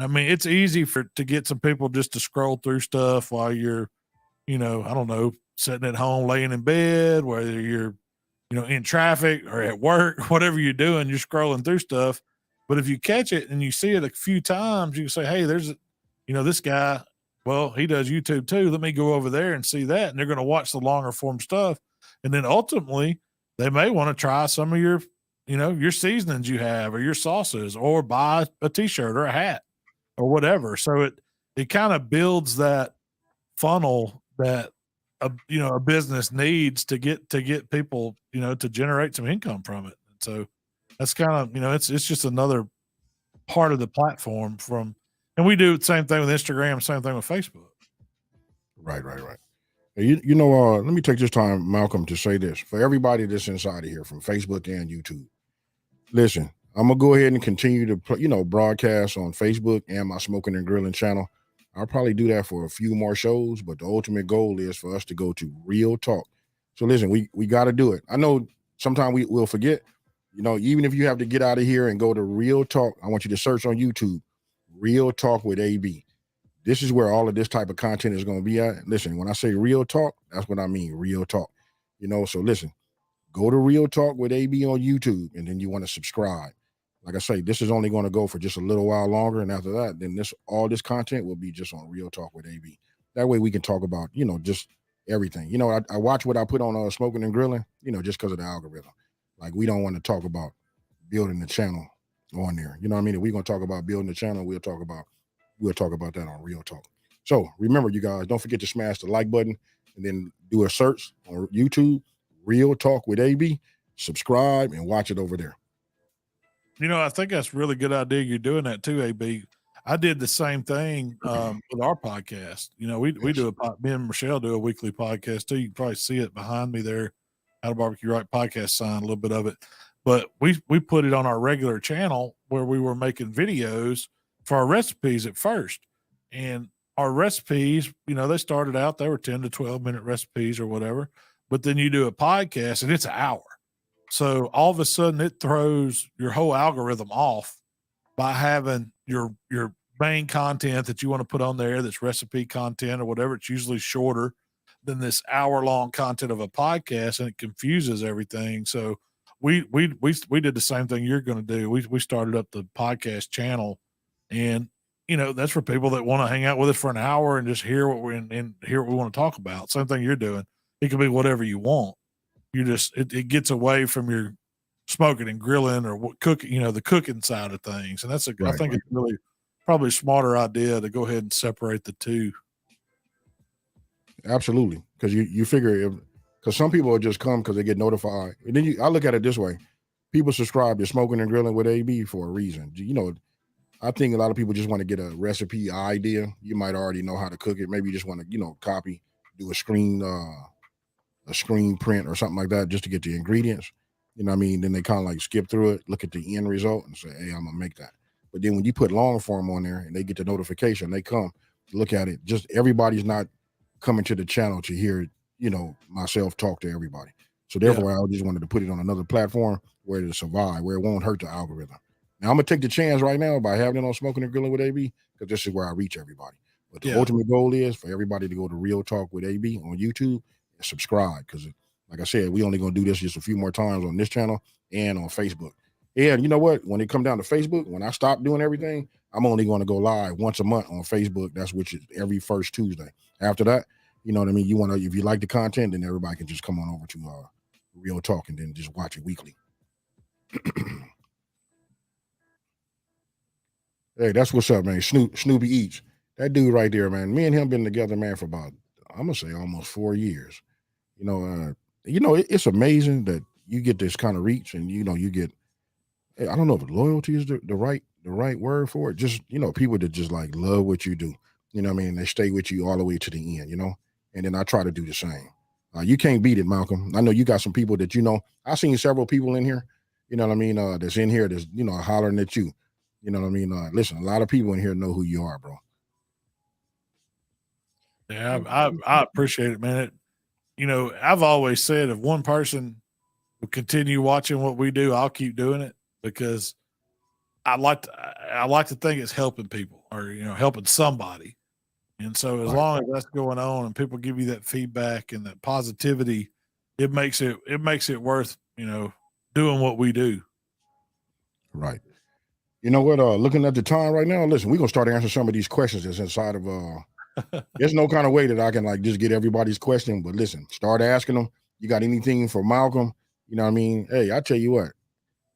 I mean, it's easy to get some people just to scroll through stuff while you're, I don't know, sitting at home, laying in bed, whether you're, in traffic or at work, whatever you're doing, you're scrolling through stuff. But if you catch it and you see it a few times, you can say, hey, there's, this guy, well, he does YouTube too. Let me go over there and see that. And they're going to watch the longer form stuff. And then ultimately, they may want to try some of your, your seasonings you have or your sauces or buy a t-shirt or a hat or whatever. So it kind of builds that funnel that a business needs to get people, to generate some income from it. And so that's kind of, it's just another part of the platform and we do the same thing with Instagram, same thing with Facebook. Right. Let me take this time, Malcolm, to say this for everybody that's inside of here from Facebook and YouTube. Listen, I'm gonna go ahead and continue to, broadcast on Facebook and my Smokin and Grillin channel. I'll probably do that for a few more shows, but the ultimate goal is for us to go to real talk. So listen, we got to do it. I know sometimes we'll forget, even if you have to get out of here and go to real talk, I want you to search on YouTube, Real Talk with AB. This is where all of this type of content is going to be at. Listen, when I say real talk, that's what I mean, real talk. So listen, go to Real Talk with AB on YouTube, and then you want to subscribe. Like I say, this is only going to go for just a little while longer, and after that, then all this content will be just on Real Talk with AB. That way we can talk about, just everything. I watch what I put on Smokin and Grillin, just because of the algorithm. Like, we don't want to talk about building the channel on there. You know what I mean? If we're going to talk about building the channel, we'll talk about that on Real Talk. So remember, you guys, don't forget to smash the like button and then do a search on YouTube, Real Talk with AB, subscribe and watch it over there. I think that's a really good idea. You're doing that too, AB. I did the same thing with our podcast. We do me and Michelle do a weekly podcast too. You can probably see it behind me there, HowToBBQRight podcast sign, a little bit of it. But we put it on our regular channel where we were making videos for our recipes at first. And our recipes, they started out, they were 10 to 12 minute recipes or whatever. But then you do a podcast and it's an hour. So all of a sudden it throws your whole algorithm off by having your main content that you want to put on there, that's recipe content or whatever. It's usually shorter than this hour-long content of a podcast, and it confuses everything. So we did the same thing you're going to do. We started up the podcast channel, and that's for people that want to hang out with us for an hour and just hear what hear what we want to talk about. Same thing you're doing. It can be whatever you want. You just it gets away from your smoking and grilling or cooking, the cooking side of things. And I think it's really probably a smarter idea to go ahead and separate the two. Absolutely. Because you figure because some people will just come because they get notified. And then I look at it this way. People subscribe to Smokin and Grilling with AB for a reason. I think a lot of people just want to get a recipe idea. You might already know how to cook it. Maybe you just want to, copy, do a screen print or something like that just to get the ingredients. Then they kind of like skip through it, look at the end result and say, hey, I'm going to make that. But then when you put long form on there and they get the notification, they come look at it. Just everybody's not coming to the channel to hear, myself talk to everybody. So therefore, I just wanted to put it on another platform where it'll survive, where it won't hurt the algorithm. Now I'm gonna take the chance right now by having it on Smokin and Grilling with AB because this is where I reach everybody. But the ultimate goal is for everybody to go to Real Talk with AB on YouTube and subscribe because, like I said, we only gonna do this just a few more times on this channel and on Facebook. And you know what? When it come down to Facebook, when I stop doing everything, I'm only going to go live once a month on Facebook. That's which is every first Tuesday. After that, you know what I mean? If you like the content, then everybody can just come on over to Real Talk and then just watch it weekly. Hey, that's what's up, man. Snoopy Eats. That dude right there, man. Me and him been together, man, for about, I'm gonna say almost 4 years. It's amazing that you get this kind of reach and you get, I don't know if loyalty is the right word for it. Just, people that just like love what you do. You know what I mean? They stay with you all the way to the end, and then I try to do the same. You can't beat it, Malcolm. I know you got some people that, I've seen several people in here, you know what I mean? That's in here that's, hollering at you. You know what I mean? Listen, a lot of people in here know who you are, bro. Yeah, I appreciate it, man. I've always said if one person will continue watching what we do, I'll keep doing it because I like to think it's helping people or helping somebody. And so as Right. long as that's going on and people give you that feedback and that positivity, it makes it worth, doing what we do. Right. You know what? Looking at the time right now, listen, we're gonna start answering some of these questions that's inside of there's no kind of way that I can like just get everybody's question, but listen, start asking them. You got anything for Malcom? You know what I mean? Hey, I tell you what,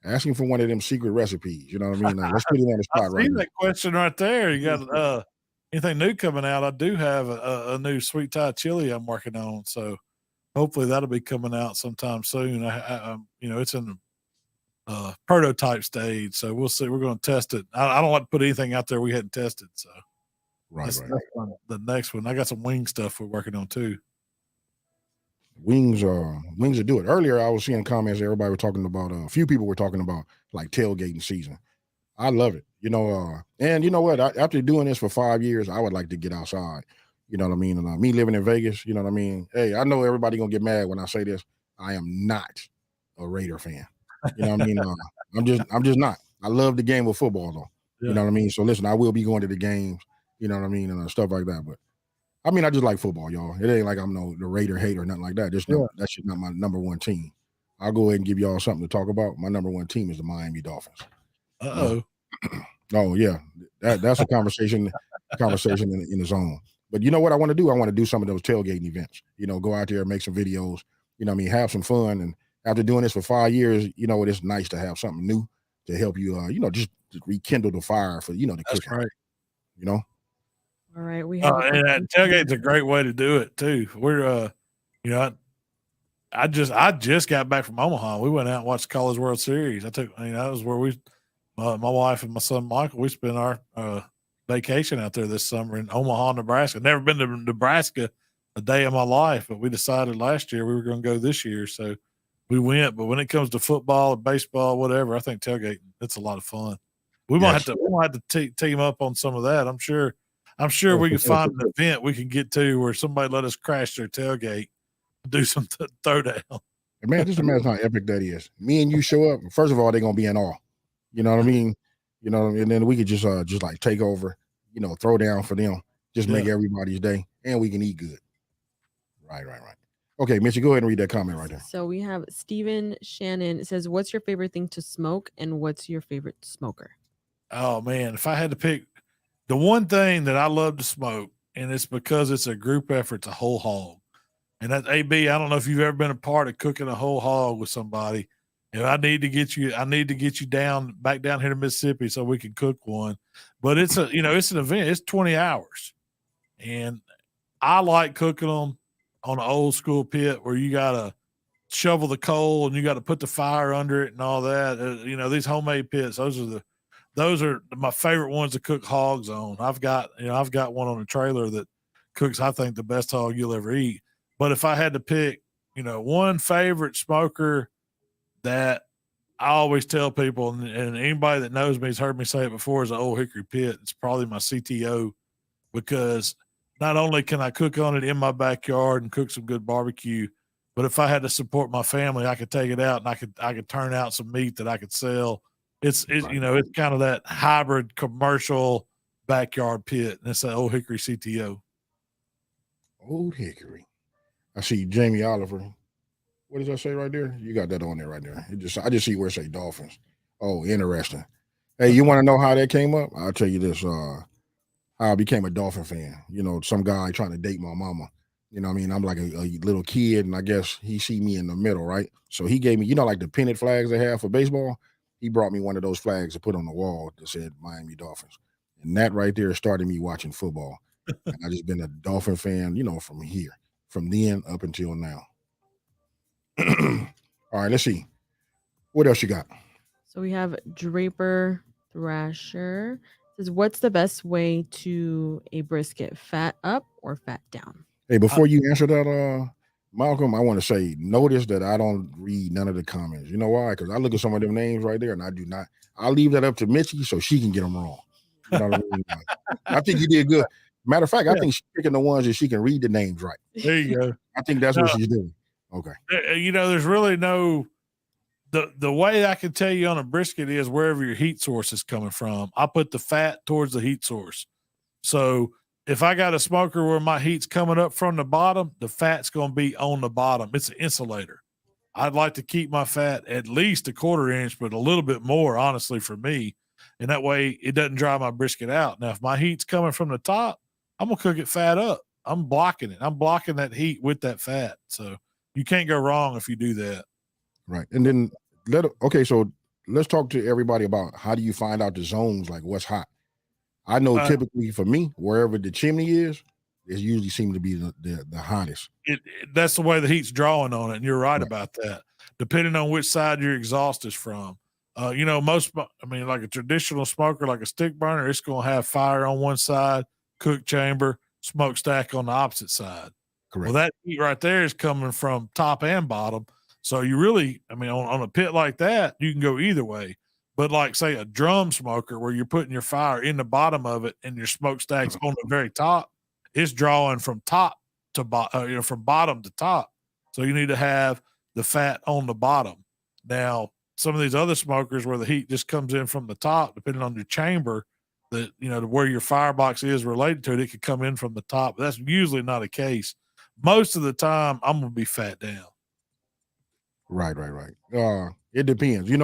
asking for one of them secret recipes. You know what I mean? Let's put it on the I spot see right now. that question right there. You got anything new coming out? I do have a new sweet Thai chili I'm working on, so hopefully that'll be coming out sometime soon. It's in the prototype stage, so we'll see. We're going to test it. I don't like to put anything out there we hadn't tested, so Right, that's right. the next one. I got some wing stuff we're working on too. Wings will do it. Earlier, I was seeing comments. Everybody were talking about. A few people were talking about like tailgating season. I love it. And you know what? After doing this for 5 years, I would like to get outside. You know what I mean? And me living in Vegas, you know what I mean? Hey, I know everybody gonna get mad when I say this. I am not a Raider fan. You know what I mean? I'm just not. I love the game of football though. Yeah. You know what I mean? So listen, I will be going to the games. You know what I mean, and stuff like that. But I mean, I just like football, y'all. It ain't like I'm the Raider hater or nothing like that. That's just not my number one team. I'll go ahead and give y'all something to talk about. My number one team is the Miami Dolphins. Uh-oh. Oh yeah, that's a conversation in the zone. But you know what I want to do? I want to do some of those tailgating events. Go out there, make some videos. You know what I mean? Have some fun. And after doing this for 5 years, it's nice to have something new to help you. Just rekindle the fire for the That's cooking. right. All right, we have. And that tailgate's a great way to do it too. We're I just got back from Omaha. We went out and watched the College World Series. That was where my wife and my son Michael, we spent our vacation out there this summer in Omaha, Nebraska. Never been to Nebraska a day of my life, but we decided last year we were going to go this year, so we went. But when it comes to football or baseball, whatever, I think tailgating, it's a lot of fun. We might have to team up on some of that. I'm sure we can find an event we can get to where somebody let us crash their tailgate, do some throwdown. Man, just imagine how epic that is. Me and you show up. First of all, they're gonna be in awe. You know what I mean? And then we could just like take over. Throw down for them. Just make everybody's day, and we can eat good. Right. Okay, Mitchie, go ahead and read that comment right there. So we have Steven Shannon. It says, "What's your favorite thing to smoke, and what's your favorite smoker?" Oh man, if I had to pick the one thing that I love to smoke, and it's because it's a group effort, it's a whole hog. And that's AB. I don't know if you've ever been a part of cooking a whole hog with somebody. And I need to get you back down here to Mississippi so we can cook one. But it's it's an event. It's 20 hours. And I like cooking them on an old school pit where you gotta shovel the coal and you got to put the fire under it and all that. These homemade pits, those are my favorite ones to cook hogs on. I've got one on a trailer that cooks, I think, the best hog you'll ever eat. But if I had to pick, one favorite smoker that I always tell people, and anybody that knows me has heard me say it before, is an Old Hickory Pit. It's probably my CTO because not only can I cook on it in my backyard and cook some good barbecue, but if I had to support my family, I could take it out and I could turn out some meat that I could sell. It's kind of that hybrid commercial backyard pit, and it's that Old Hickory CTO. Old Hickory. I see Jamie Oliver. What does that say right there? You got that on there right there. I just see where it say Dolphins. Oh, interesting. Hey, you want to know how that came up? I'll tell you this. How I became a Dolphin fan. Some guy trying to date my mama. I'm like a little kid, and I guess he see me in the middle, right? So he gave me, like the pennant flags they have for baseball. He brought me one of those flags to put on the wall that said Miami Dolphins. And that right there started me watching football. And I just been a Dolphin fan, from then up until now. All right, let's see. What else you got? So we have Draper Thrasher. It says, "What's the best way to a brisket? Fat up or fat down?" Hey, before you answer that, Malcolm, I want to say, notice that I don't read none of the comments. You know why? Because I look at some of them names right there, and I do not. I leave that up to Mitchie so she can get them wrong. You know what I mean? I think you did good. Matter of fact, I think she's picking the ones that she can read the names right. There you go. I think that's what she's doing. Okay. There's really no the way I can tell you on a brisket is wherever your heat source is coming from. I put the fat towards the heat source. So if I got a smoker where my heat's coming up from the bottom, the fat's going to be on the bottom. It's an insulator. I'd like to keep my fat at least a 1/4 inch, but a little bit more, honestly, for me. And that way it doesn't dry my brisket out. Now, if my heat's coming from the top, I'm going to cook it fat up. I'm blocking it. I'm blocking that heat with that fat. So you can't go wrong if you do that. Right. And then so let's talk to everybody about how do you find out the zones, like what's hot. I know typically for me, wherever the chimney is, it usually seems to be the hottest. That's the way the heat's drawing on it, and you're right about that. Depending on which side your exhaust is from. Like a traditional smoker, like a stick burner, it's going to have fire on one side, cook chamber, smokestack on the opposite side. Correct. Well, that heat right there is coming from top and bottom. So you really, on a pit like that, you can go either way. But like, say, a drum smoker where you're putting your fire in the bottom of it and your smokestack's on the very top, it's drawing from top to from bottom to top. So you need to have the fat on the bottom. Now, some of these other smokers where the heat just comes in from the top, depending on your chamber, where your firebox is related to it, it could come in from the top. That's usually not a case. Most of the time, I'm going to be fat down. Right. It depends. It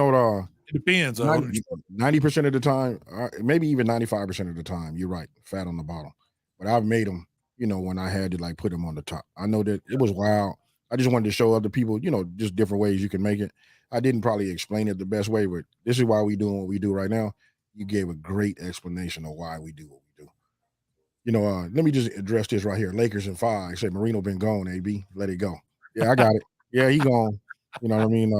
depends. 90% of the time, maybe even 95% of the time, you're right, fat on the bottom. But I've made them, when I had to put them on the top. I know that it was wild. I just wanted to show other people, just different ways you can make it. I didn't probably explain it the best way, but this is why we doing what we do right now. You gave a great explanation of why we do what we do. Let me just address this right here. Lakers in 5. I said Marino been gone, AB. Let it go. Yeah, I got it. Yeah, he gone. You know what I mean?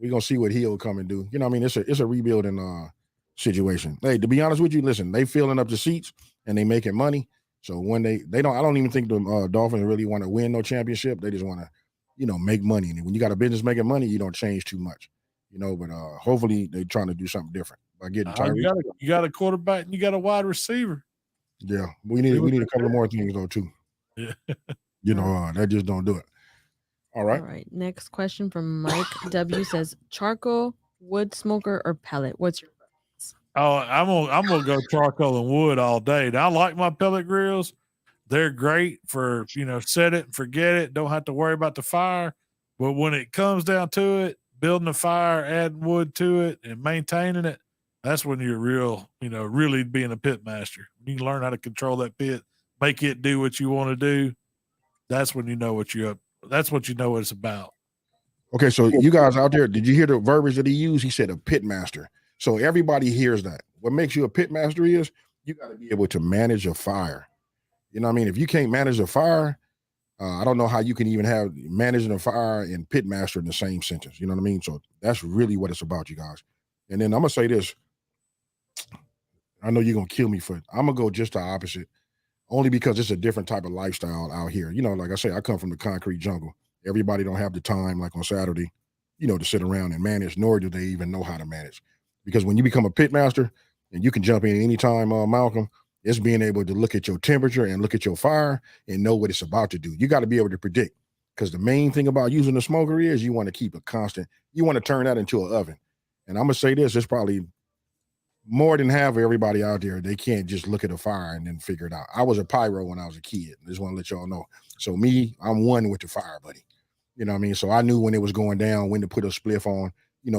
We're gonna see what he'll come and do. It's a rebuilding situation. Hey, to be honest with you, listen, they filling up the seats and they making money. So when they don't, I don't even think the Dolphins really want to win no championship. They just want to, make money. And when you got a business making money, you don't change too much. But hopefully they're trying to do something different by getting Tyrese. You got a quarterback and you got a wide receiver. Yeah, we need a couple of more things though too. Yeah. That just don't do it. All right. Next question from Mike W says charcoal, wood smoker, or pellet. What's your preference? Oh, I'm gonna go charcoal and wood all day. Now, I like my pellet grills. They're great for set it and forget it. Don't have to worry about the fire. But when it comes down to it, building a fire, adding wood to it, and maintaining it, that's when you're really being a pit master. You can learn how to control that pit, make it do what you want to do. That's when you know what you're up. That's what you know what it's about. Okay, so you guys out there, did you hear the verbiage that he used? He said a pit master. So everybody hears that. What makes you a pit master is you got to be able to manage a fire. You know what I mean? If you can't manage a fire, I don't know how you can even have managing a fire and pit master in the same sentence. You know what I mean? So that's really what it's about, you guys. And then I'm going to say this. I know you're going to kill me for it. I'm going to go just the opposite. Only because it's a different type of lifestyle out here. Like I say, I come from the concrete jungle. Everybody don't have the time, like on Saturday, to sit around and manage, nor do they even know how to manage. Because when you become a pit master and you can jump in anytime, Malcolm, it's being able to look at your temperature and look at your fire and know what it's about to do. You got to be able to predict. Because the main thing about using the smoker is you want to keep a constant, you want to turn that into an oven. And I'm going to say this, it's probably more than half of everybody out there, they can't just look at a fire and then figure it out. I was a pyro when I was a kid. I just want to let y'all know. So me, I'm one with the fire, buddy. You know what I mean? So I knew when it was going down, when to put a spliff on,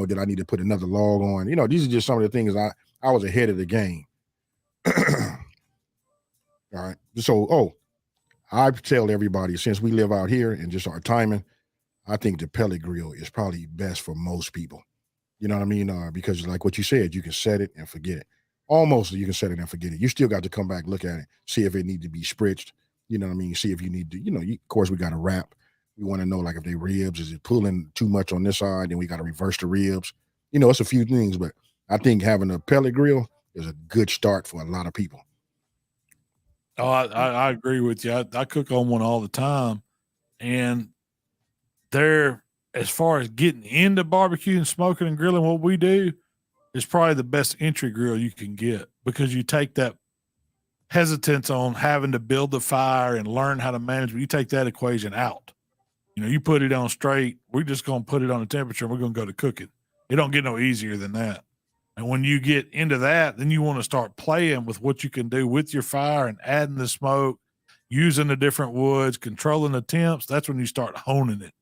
did I need to put another log on? These are just some of the things I was ahead of the game. All right. So, I tell everybody, since we live out here and just our timing, I think the pellet grill is probably best for most people. You know what I mean? Because like what you said, you can set it and forget it. Almost you can set it and forget it. You still got to come back, look at it, see if it needs to be spritzed. You know what I mean? See if you need to, of course we got to wrap. We want to know like if they ribs, is it pulling too much on this side? Then we got to reverse the ribs. It's a few things, but I think having a pellet grill is a good start for a lot of people. Oh, I agree with you. I cook on one all the time. and they're, as far as getting into barbecue and smoking and grilling, what we do is probably the best entry grill you can get, because you take that hesitance on having to build the fire and learn how to manage. You take that equation out. You put it on straight. We're just going to put it on a temperature, and we're going to go to cooking. It don't get no easier than that. And when you get into that, then you want to start playing with what you can do with your fire and adding the smoke, using the different woods, controlling the temps. That's when you start honing it.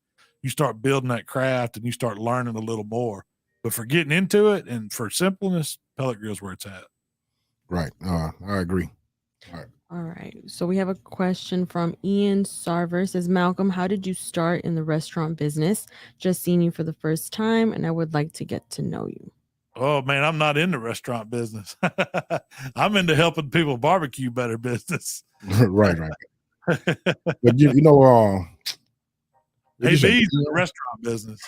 You start building that craft, and you start learning a little more. But for getting into it and for simpleness, pellet grill's where it's at. Right. I agree. All right. So we have a question from Ian Sarver. Says, Malcolm, how did you start in the restaurant business? Just seen you for the first time, and I would like to get to know you. Oh, man, I'm not in the restaurant business. I'm into helping people barbecue better business. Right. But Hey, B's in the restaurant business.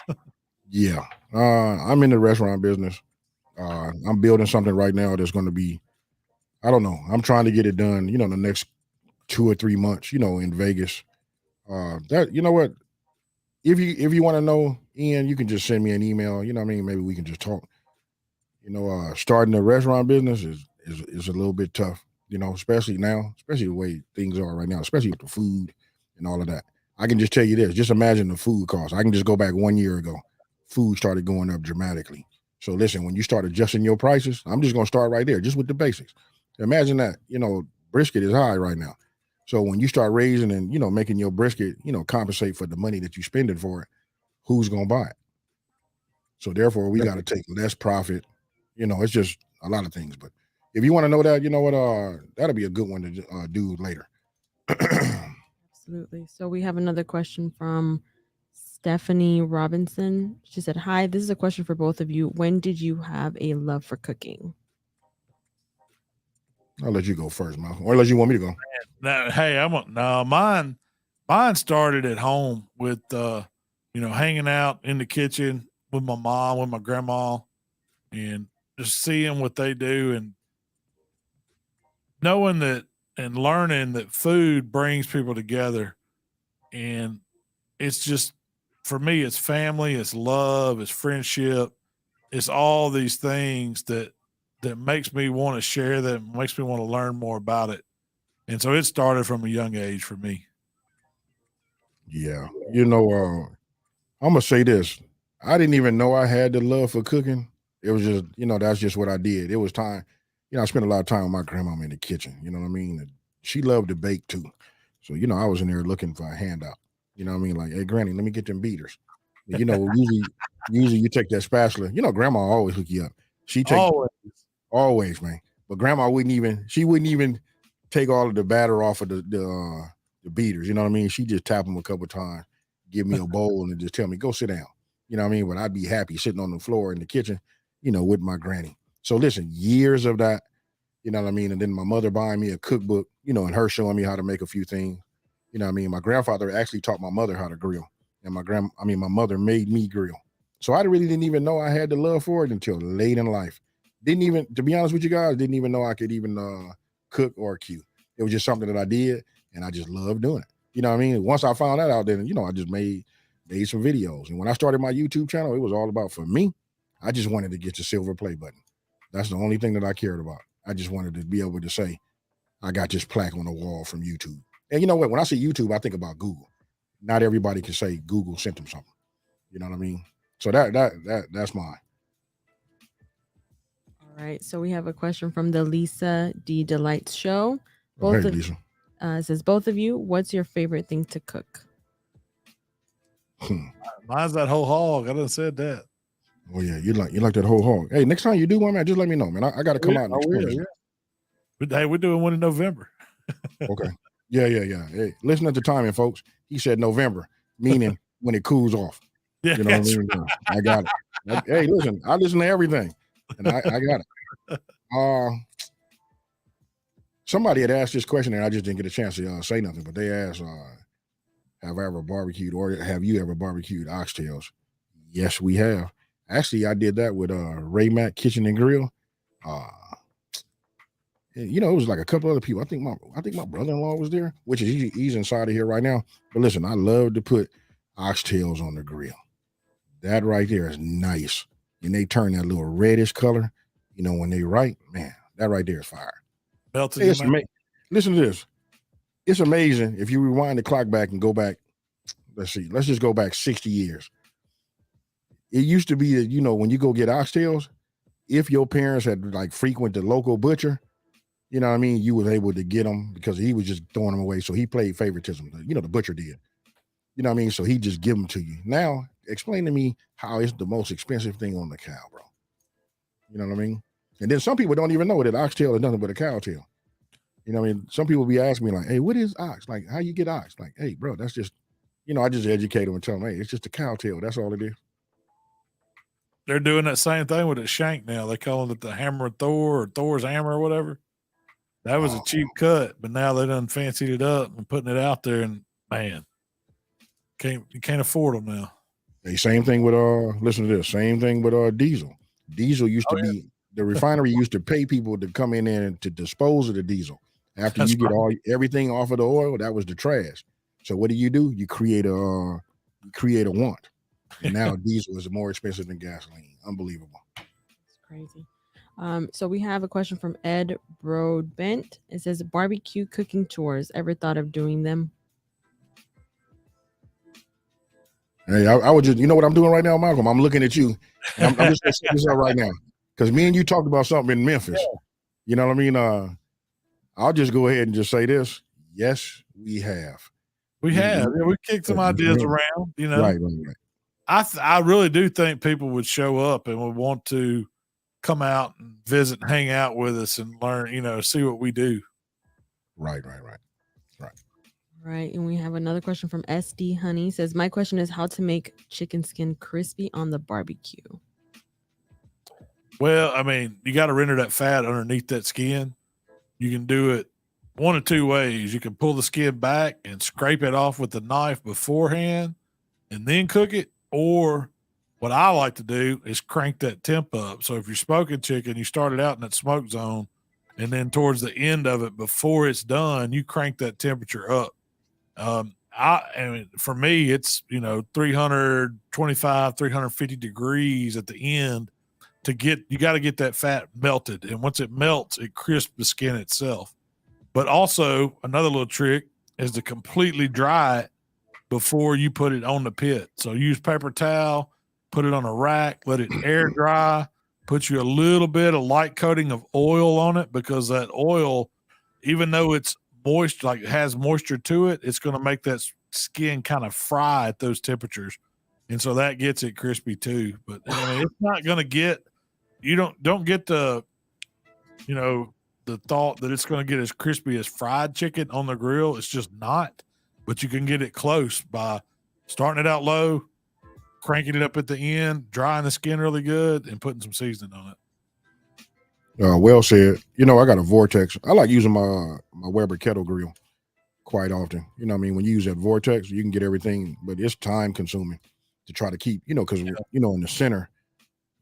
Yeah. I'm in the restaurant business. I'm building something right now that's going to be, I don't know. I'm trying to get it done, the next 2 or 3 months, in Vegas. That, you know what? If you want to know, Ian, you can just send me an email. You know what I mean? Maybe we can just talk. Starting a restaurant business is a little bit tough, especially now, especially the way things are right now, especially with the food and all of that. I can just tell you this, just imagine the food costs. I can just go back 1 year ago. Food started going up dramatically. So listen, when you start adjusting your prices, I'm just going to start right there, just with the basics. Imagine that, brisket is high right now. So when you start raising and, making your brisket, compensate for the money that you spending for it, who's going to buy it? So therefore, we got to take less profit. It's just a lot of things. But if you want to know that, you know what, that'll be a good one to do later. Absolutely. So we have another question from Stephanie Robinson. She said, hi, this is a question for both of you. When did you have a love for cooking? I'll let you go first, Malcolm, or unless you want me to go. No, hey, mine started at home with, hanging out in the kitchen with my mom, with my grandma, and just seeing what they do and knowing that and learning that food brings people together. And it's just, for me, it's family, it's love, it's friendship. It's all these things that makes me want to share that, makes me want to learn more about it. And so it started from a young age for me. Yeah. I'm going to say this. I didn't even know I had the love for cooking. It was just, that's just what I did. It was time. I spent a lot of time with my grandmama in the kitchen. You know what I mean? And she loved to bake too. So, I was in there looking for a handout. You know what I mean? Like, hey, Granny, let me get them beaters. Usually you take that spatula. Grandma always hook you up. She takes always, man. But grandma wouldn't even take all of the batter off of the beaters. You know what I mean? She just tap them a couple of times, give me a bowl, and just tell me, go sit down. You know what I mean? But I'd be happy sitting on the floor in the kitchen, with my granny. So listen, years of that, you know what I mean? And then my mother buying me a cookbook, and her showing me how to make a few things. You know what I mean? My grandfather actually taught my mother how to grill. And my mother made me grill. So I really didn't even know I had the love for it until late in life. Didn't even, to be honest with you guys, didn't even know I could even cook or cue. It was just something that I did, and I just loved doing it. You know what I mean? Once I found that out, then, I just made some videos. And when I started my YouTube channel, it was all about, for me, I just wanted to get the silver play button. That's the only thing that I cared about. I just wanted to be able to say, I got this plaque on the wall from YouTube. And you know what? When I say YouTube, I think about Google. Not everybody can say Google sent them something. You know what I mean? So that's mine. All right. So we have a question from the Lisa D. Delights Show. Lisa. Says, both of you, what's your favorite thing to cook? Mine's that whole hog. I done said that. Oh yeah, you like that whole hog. Hey, next time you do one, man, just let me know, man. I got to come out and expose it. Hey, we're doing one in November. Okay. Yeah. Hey, listen at the timing, folks. He said November, meaning when it cools off. Yeah, you know what I mean? Right. I got it. Hey, listen, I listen to everything, and I got it. Somebody had asked this question, and I just didn't get a chance to say nothing. But they asked, "Have I ever barbecued, or have you ever barbecued oxtails?" Yes, we have. Actually, I did that with Ray Mac Kitchen and Grill. You know, it was like a couple other people. I think my brother-in-law was there, which is he's inside of here right now. But listen, I love to put oxtails on the grill. That right there is nice. And they turn that little reddish color, you know, when they right, man, that right there is fire. Melted Hey, your it's mouth. listen to this. It's amazing if you rewind the clock back and go back. Let's see. Let's just go back 60 years. It used to be that, you know, when you go get oxtails, if your parents had like frequent the local butcher, you know what I mean, you was able to get them because he was just throwing them away. So he played favoritism. You know, the butcher did. You know what I mean? So he just give them to you. Now, explain to me how it's the most expensive thing on the cow, bro. You know what I mean? And then some people don't even know that oxtail is nothing but a cow tail. You know what I mean? Some people be asking me like, hey, what is ox? Like, how you get ox? Like, hey, bro, that's just, you know, I just educate them and tell them, hey, it's just a cow tail. That's all it is. They're doing that same thing with a shank now. They calling it the hammer of Thor or Thor's hammer or whatever. That was a cheap cut, but now they done fancied it up and putting it out there, and man, you can't afford them now. Hey, same thing with listen to this. Same thing with diesel. Diesel used to be the refinery used to pay people to come in there and to dispose of the diesel. After That's you get right. everything off of the oil, that was the trash. So what do? You create a want. And now diesel is more expensive than gasoline. Unbelievable. It's crazy. So we have a question from Ed Broadbent. It says, barbecue cooking tours. Ever thought of doing them? Hey, I would just, you know what I'm doing right now, Malcolm? I'm looking at you. And I'm just going to set this up right now. Because me and you talked about something in Memphis. Yeah. You know what I mean? I'll just go ahead and just say this. Yes, we have. We have. Yeah, we kicked some ideas around, you know. Right. I really do think people would show up and would want to come out and visit and hang out with us and learn, you know, see what we do. Right. Right. And we have another question from SD Honey. It says, my question is how to make chicken skin crispy on the barbecue. Well, I mean, you got to render that fat underneath that skin. You can do it one of two ways. You can pull the skin back and scrape it off with the knife beforehand and then cook it. Or what I like to do is crank that temp up. So if you're smoking chicken, you start it out in that smoke zone, and then towards the end of it, before it's done, you crank that temperature up. I mean, for me, it's, you know, 325, 350 degrees at the end you got to get that fat melted. And once it melts, it crisps the skin itself. But also another little trick is to completely dry it before you put it on the pit. So use paper towel, put it on a rack, let it air dry, put you a little bit of light coating of oil on it, because that oil, even though it's moist, like it has moisture to it, it's going to make that skin kind of fry at those temperatures. And so that gets it crispy too. But I mean, it's not going to get, you don't get the, you know, the thought that it's going to get as crispy as fried chicken on the grill. It's just not, but you can get it close by starting it out low, cranking it up at the end, drying the skin really good, and putting some seasoning on it. Well said. You know, I got a Vortex. I like using my Weber kettle grill quite often. You know what I mean? When you use that Vortex, you can get everything, but it's time consuming to try to keep, you know, because, you know, in the center,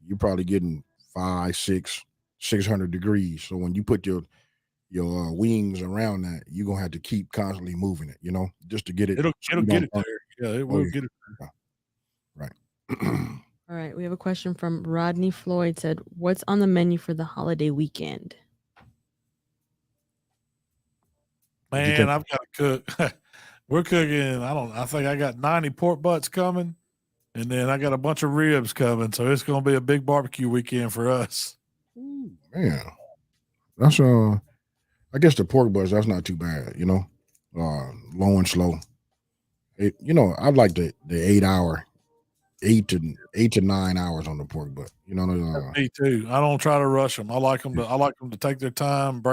you're probably getting 600 degrees. So when you put your wings around that, you're going to have to keep constantly moving it, you know, just to get it. It'll get it there. Yeah, it will get it there. Right. All right. We have a question from Rodney Floyd. Said, what's on the menu for the holiday weekend? Man, I've got to cook. We're cooking. I think I got 90 pork butts coming, and then I got a bunch of ribs coming. So it's going to be a big barbecue weekend for us. Ooh, man, that's I guess the pork butts, that's not too bad, you know. Low and slow. You know, I like the 8 to 9 hours on the pork butt. You know, me too. I don't try to rush them. I like them to take their time,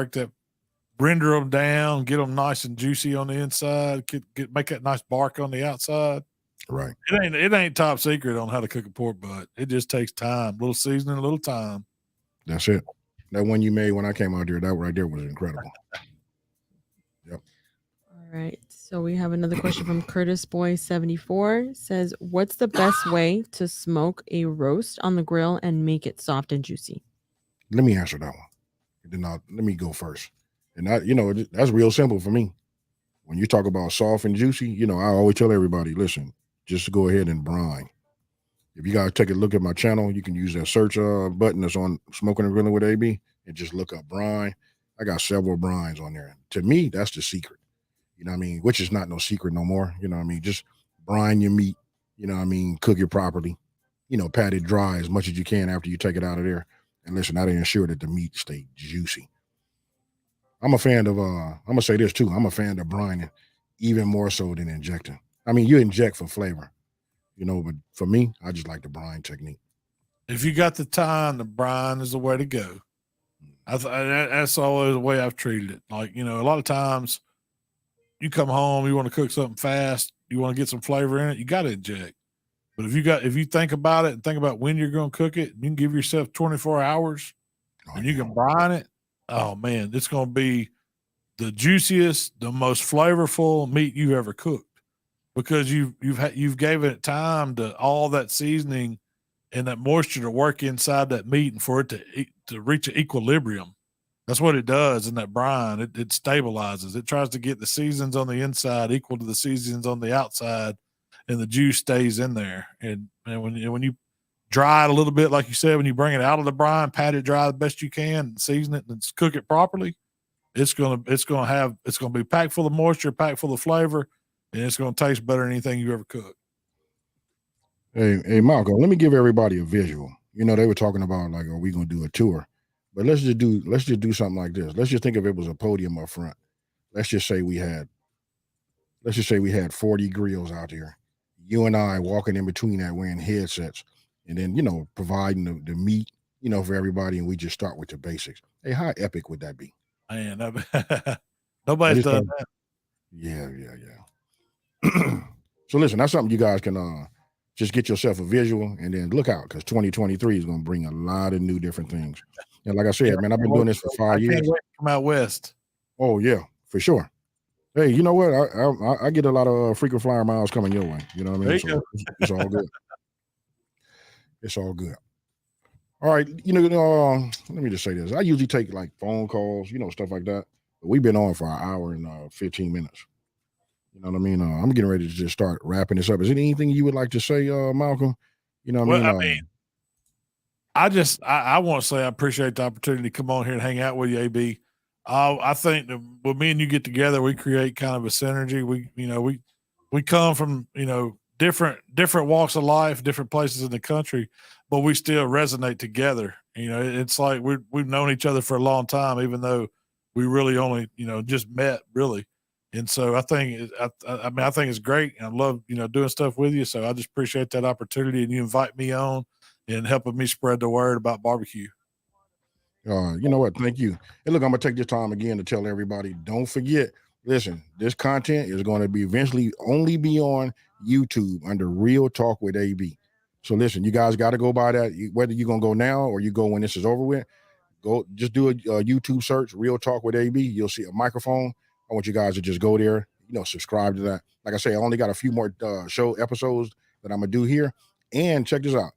render them down, get them nice and juicy on the inside, make that nice bark on the outside. Right. It ain't top secret on how to cook a pork butt. It just takes time, a little seasoning, a little time. That's it. That one you made when I came out there, that right there was incredible. Yep. All right. So we have another question from Curtis Boy 74. Says, what's the best way to smoke a roast on the grill and make it soft and juicy? Let me answer that one. And then let me go first. And that's real simple for me. When you talk about soft and juicy, I always tell everybody, listen, just go ahead and brine. If you guys take a look at my channel, you can use that search button that's on Smokin and Grillin with AB and just look up brine. I got several brines on there. To me, that's the secret. You know what I mean? Which is not no secret no more. You know what I mean? Just brine your meat. You know what I mean? Cook it properly. Pat it dry as much as you can after you take it out of there. And listen, that'll ensure that the meat stay juicy. I'm a fan of, I'm going to say this too. I'm a fan of brining even more so than injecting. I mean, you inject for flavor. But for me, I just like the brine technique. If you got the time, the brine is the way to go. That's always the way I've treated it. Like, a lot of times you come home, you want to cook something fast, you want to get some flavor in it, you got to inject. But if you think about it and think about when you're going to cook it, you can give yourself 24 hours and you can brine it. Oh man, it's going to be the juiciest, the most flavorful meat you ever cooked. Because you've given it time to all that seasoning and that moisture to work inside that meat and for it to reach an equilibrium. That's what it does in that brine. It stabilizes. It tries to get the seasons on the inside equal to the seasons on the outside, and the juice stays in there. And when you dry it a little bit, like you said, when you bring it out of the brine, pat it dry the best you can, and season it and cook it properly, it's gonna be packed full of moisture, packed full of flavor. And it's going to taste better than anything you ever cooked. Hey, Malcolm, let me give everybody a visual. They were talking about like, are we going to do a tour? But let's just do something like this. Let's just think if it was a podium up front. Let's just say we had 40 grills out there. You and I walking in between that wearing headsets, and then providing the meat, for everybody, and we just start with the basics. Hey, how epic would that be? Man, nobody's done that. Yeah. So listen, that's something you guys can just get yourself a visual and then look out, because 2023 is going to bring a lot of new different things. And like I said, man, I've been doing this for 5 years. Can't wait to come out west. Oh yeah, for sure. Hey, you know what? I get a lot of frequent flyer miles coming your way. You know what I mean? So it's all good. It's all good. All right, let me just say this. I usually take like phone calls, stuff like that. But we've been on for an hour and 15 minutes. You know what I mean? I'm getting ready to just start wrapping this up. Is there anything you would like to say, Malcolm? I want to say I appreciate the opportunity to come on here and hang out with you, AB. I think that when me and you get together, we create kind of a synergy. We come from different walks of life, different places in the country, but we still resonate together. It's like we've known each other for a long time, even though we really only just met really. And so I think it's great. And I love, doing stuff with you. So I just appreciate that opportunity, and you invite me on and helping me spread the word about barbecue. You know what? Thank you. And look, I'm going to take this time again to tell everybody, don't forget, listen, this content is going to be eventually only be on YouTube under Real Talk with AB. So listen, you guys got to go by that. Whether you're going to go now or you go when this is over with, go just do a YouTube search, Real Talk with AB. You'll see a microphone. I want you guys to just go there, subscribe to that. Like I say, I only got a few more show episodes that I'm going to do here. And check this out.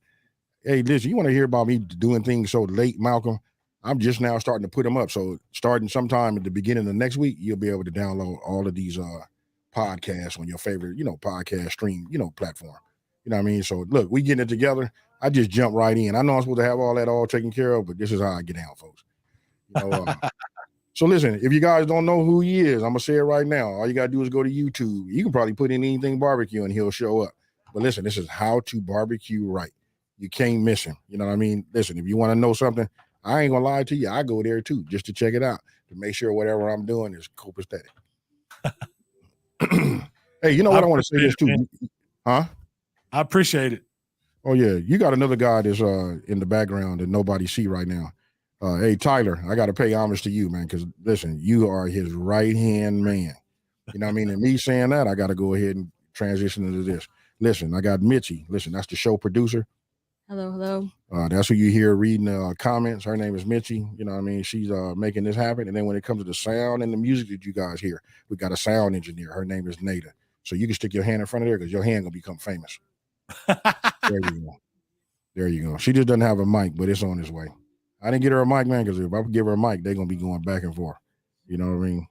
Hey, listen, you want to hear about me doing things so late, Malcolm? I'm just now starting to put them up. So starting sometime at the beginning of next week, you'll be able to download all of these podcasts on your favorite, podcast stream, platform. You know what I mean? So look, we getting it together. I just jump right in. I know I'm supposed to have all that all taken care of, but this is how I get down, folks. So listen, if you guys don't know who he is, I'm going to say it right now. All you got to do is go to YouTube. You can probably put in anything barbecue and he'll show up. But listen, this is How to Barbecue Right. You can't miss him. You know what I mean? Listen, if you want to know something, I ain't going to lie to you. I go there too, just to check it out, to make sure whatever I'm doing is copacetic. Hey, you know what? I want to say this too. Man. Huh? I appreciate it. Oh, yeah. You got another guy that's in the background that nobody see right now. Hey, Tyler, I got to pay homage to you, man, because, listen, you are his right-hand man. You know what I mean? And me saying that, I got to go ahead and transition into this. Listen, I got Mitchie. Listen, that's the show producer. Hello. That's who you hear reading the comments. Her name is Mitchie. You know what I mean? She's making this happen. And then when it comes to the sound and the music that you guys hear, we got a sound engineer. Her name is Nada. So you can stick your hand in front of there because your hand going to become famous. There you go. She just doesn't have a mic, but it's on its way. I didn't get her a mic, man, because if I give her a mic, they're gonna be going back and forth. You know what I mean?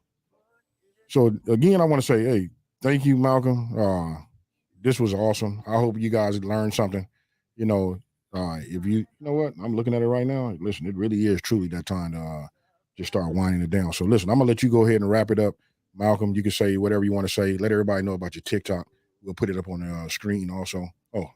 So again, I want to say, hey, thank you, Malcom. This was awesome. I hope you guys learned something. You know, if you know what, I'm looking at it right now. Listen, it really is truly that time to just start winding it down. So listen, I'm gonna let you go ahead and wrap it up. Malcom, you can say whatever you want to say. Let everybody know about your TikTok. We'll put it up on the screen also. Oh,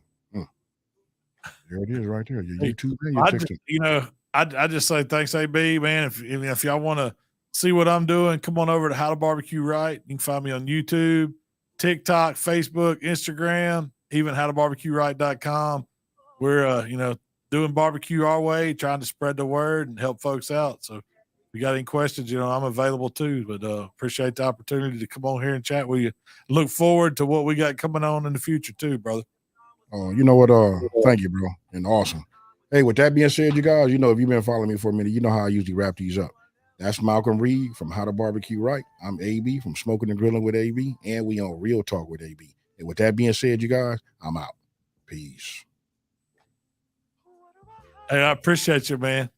there it is right there. Your YouTube and your TikTok. I just say thanks, AB, man. If y'all want to see what I'm doing, come on over to HowToBBQRight. You can find me on YouTube, TikTok, Facebook, Instagram, even HowToBBQRight.com. We're doing barbecue our way, trying to spread the word and help folks out. So if you got any questions, I'm available too. But appreciate the opportunity to come on here and chat with you. Look forward to what we got coming on in the future too, brother. Oh, you know what? Thank you, bro. And awesome. Hey, with that being said, you guys, if you've been following me for a minute, you know how I usually wrap these up. That's Malcom Reed from How to Barbecue Right. I'm AB from Smokin and Grillin with AB, and we on Real Talk with AB. And with that being said, you guys, I'm out. Peace. Hey, I appreciate you, man.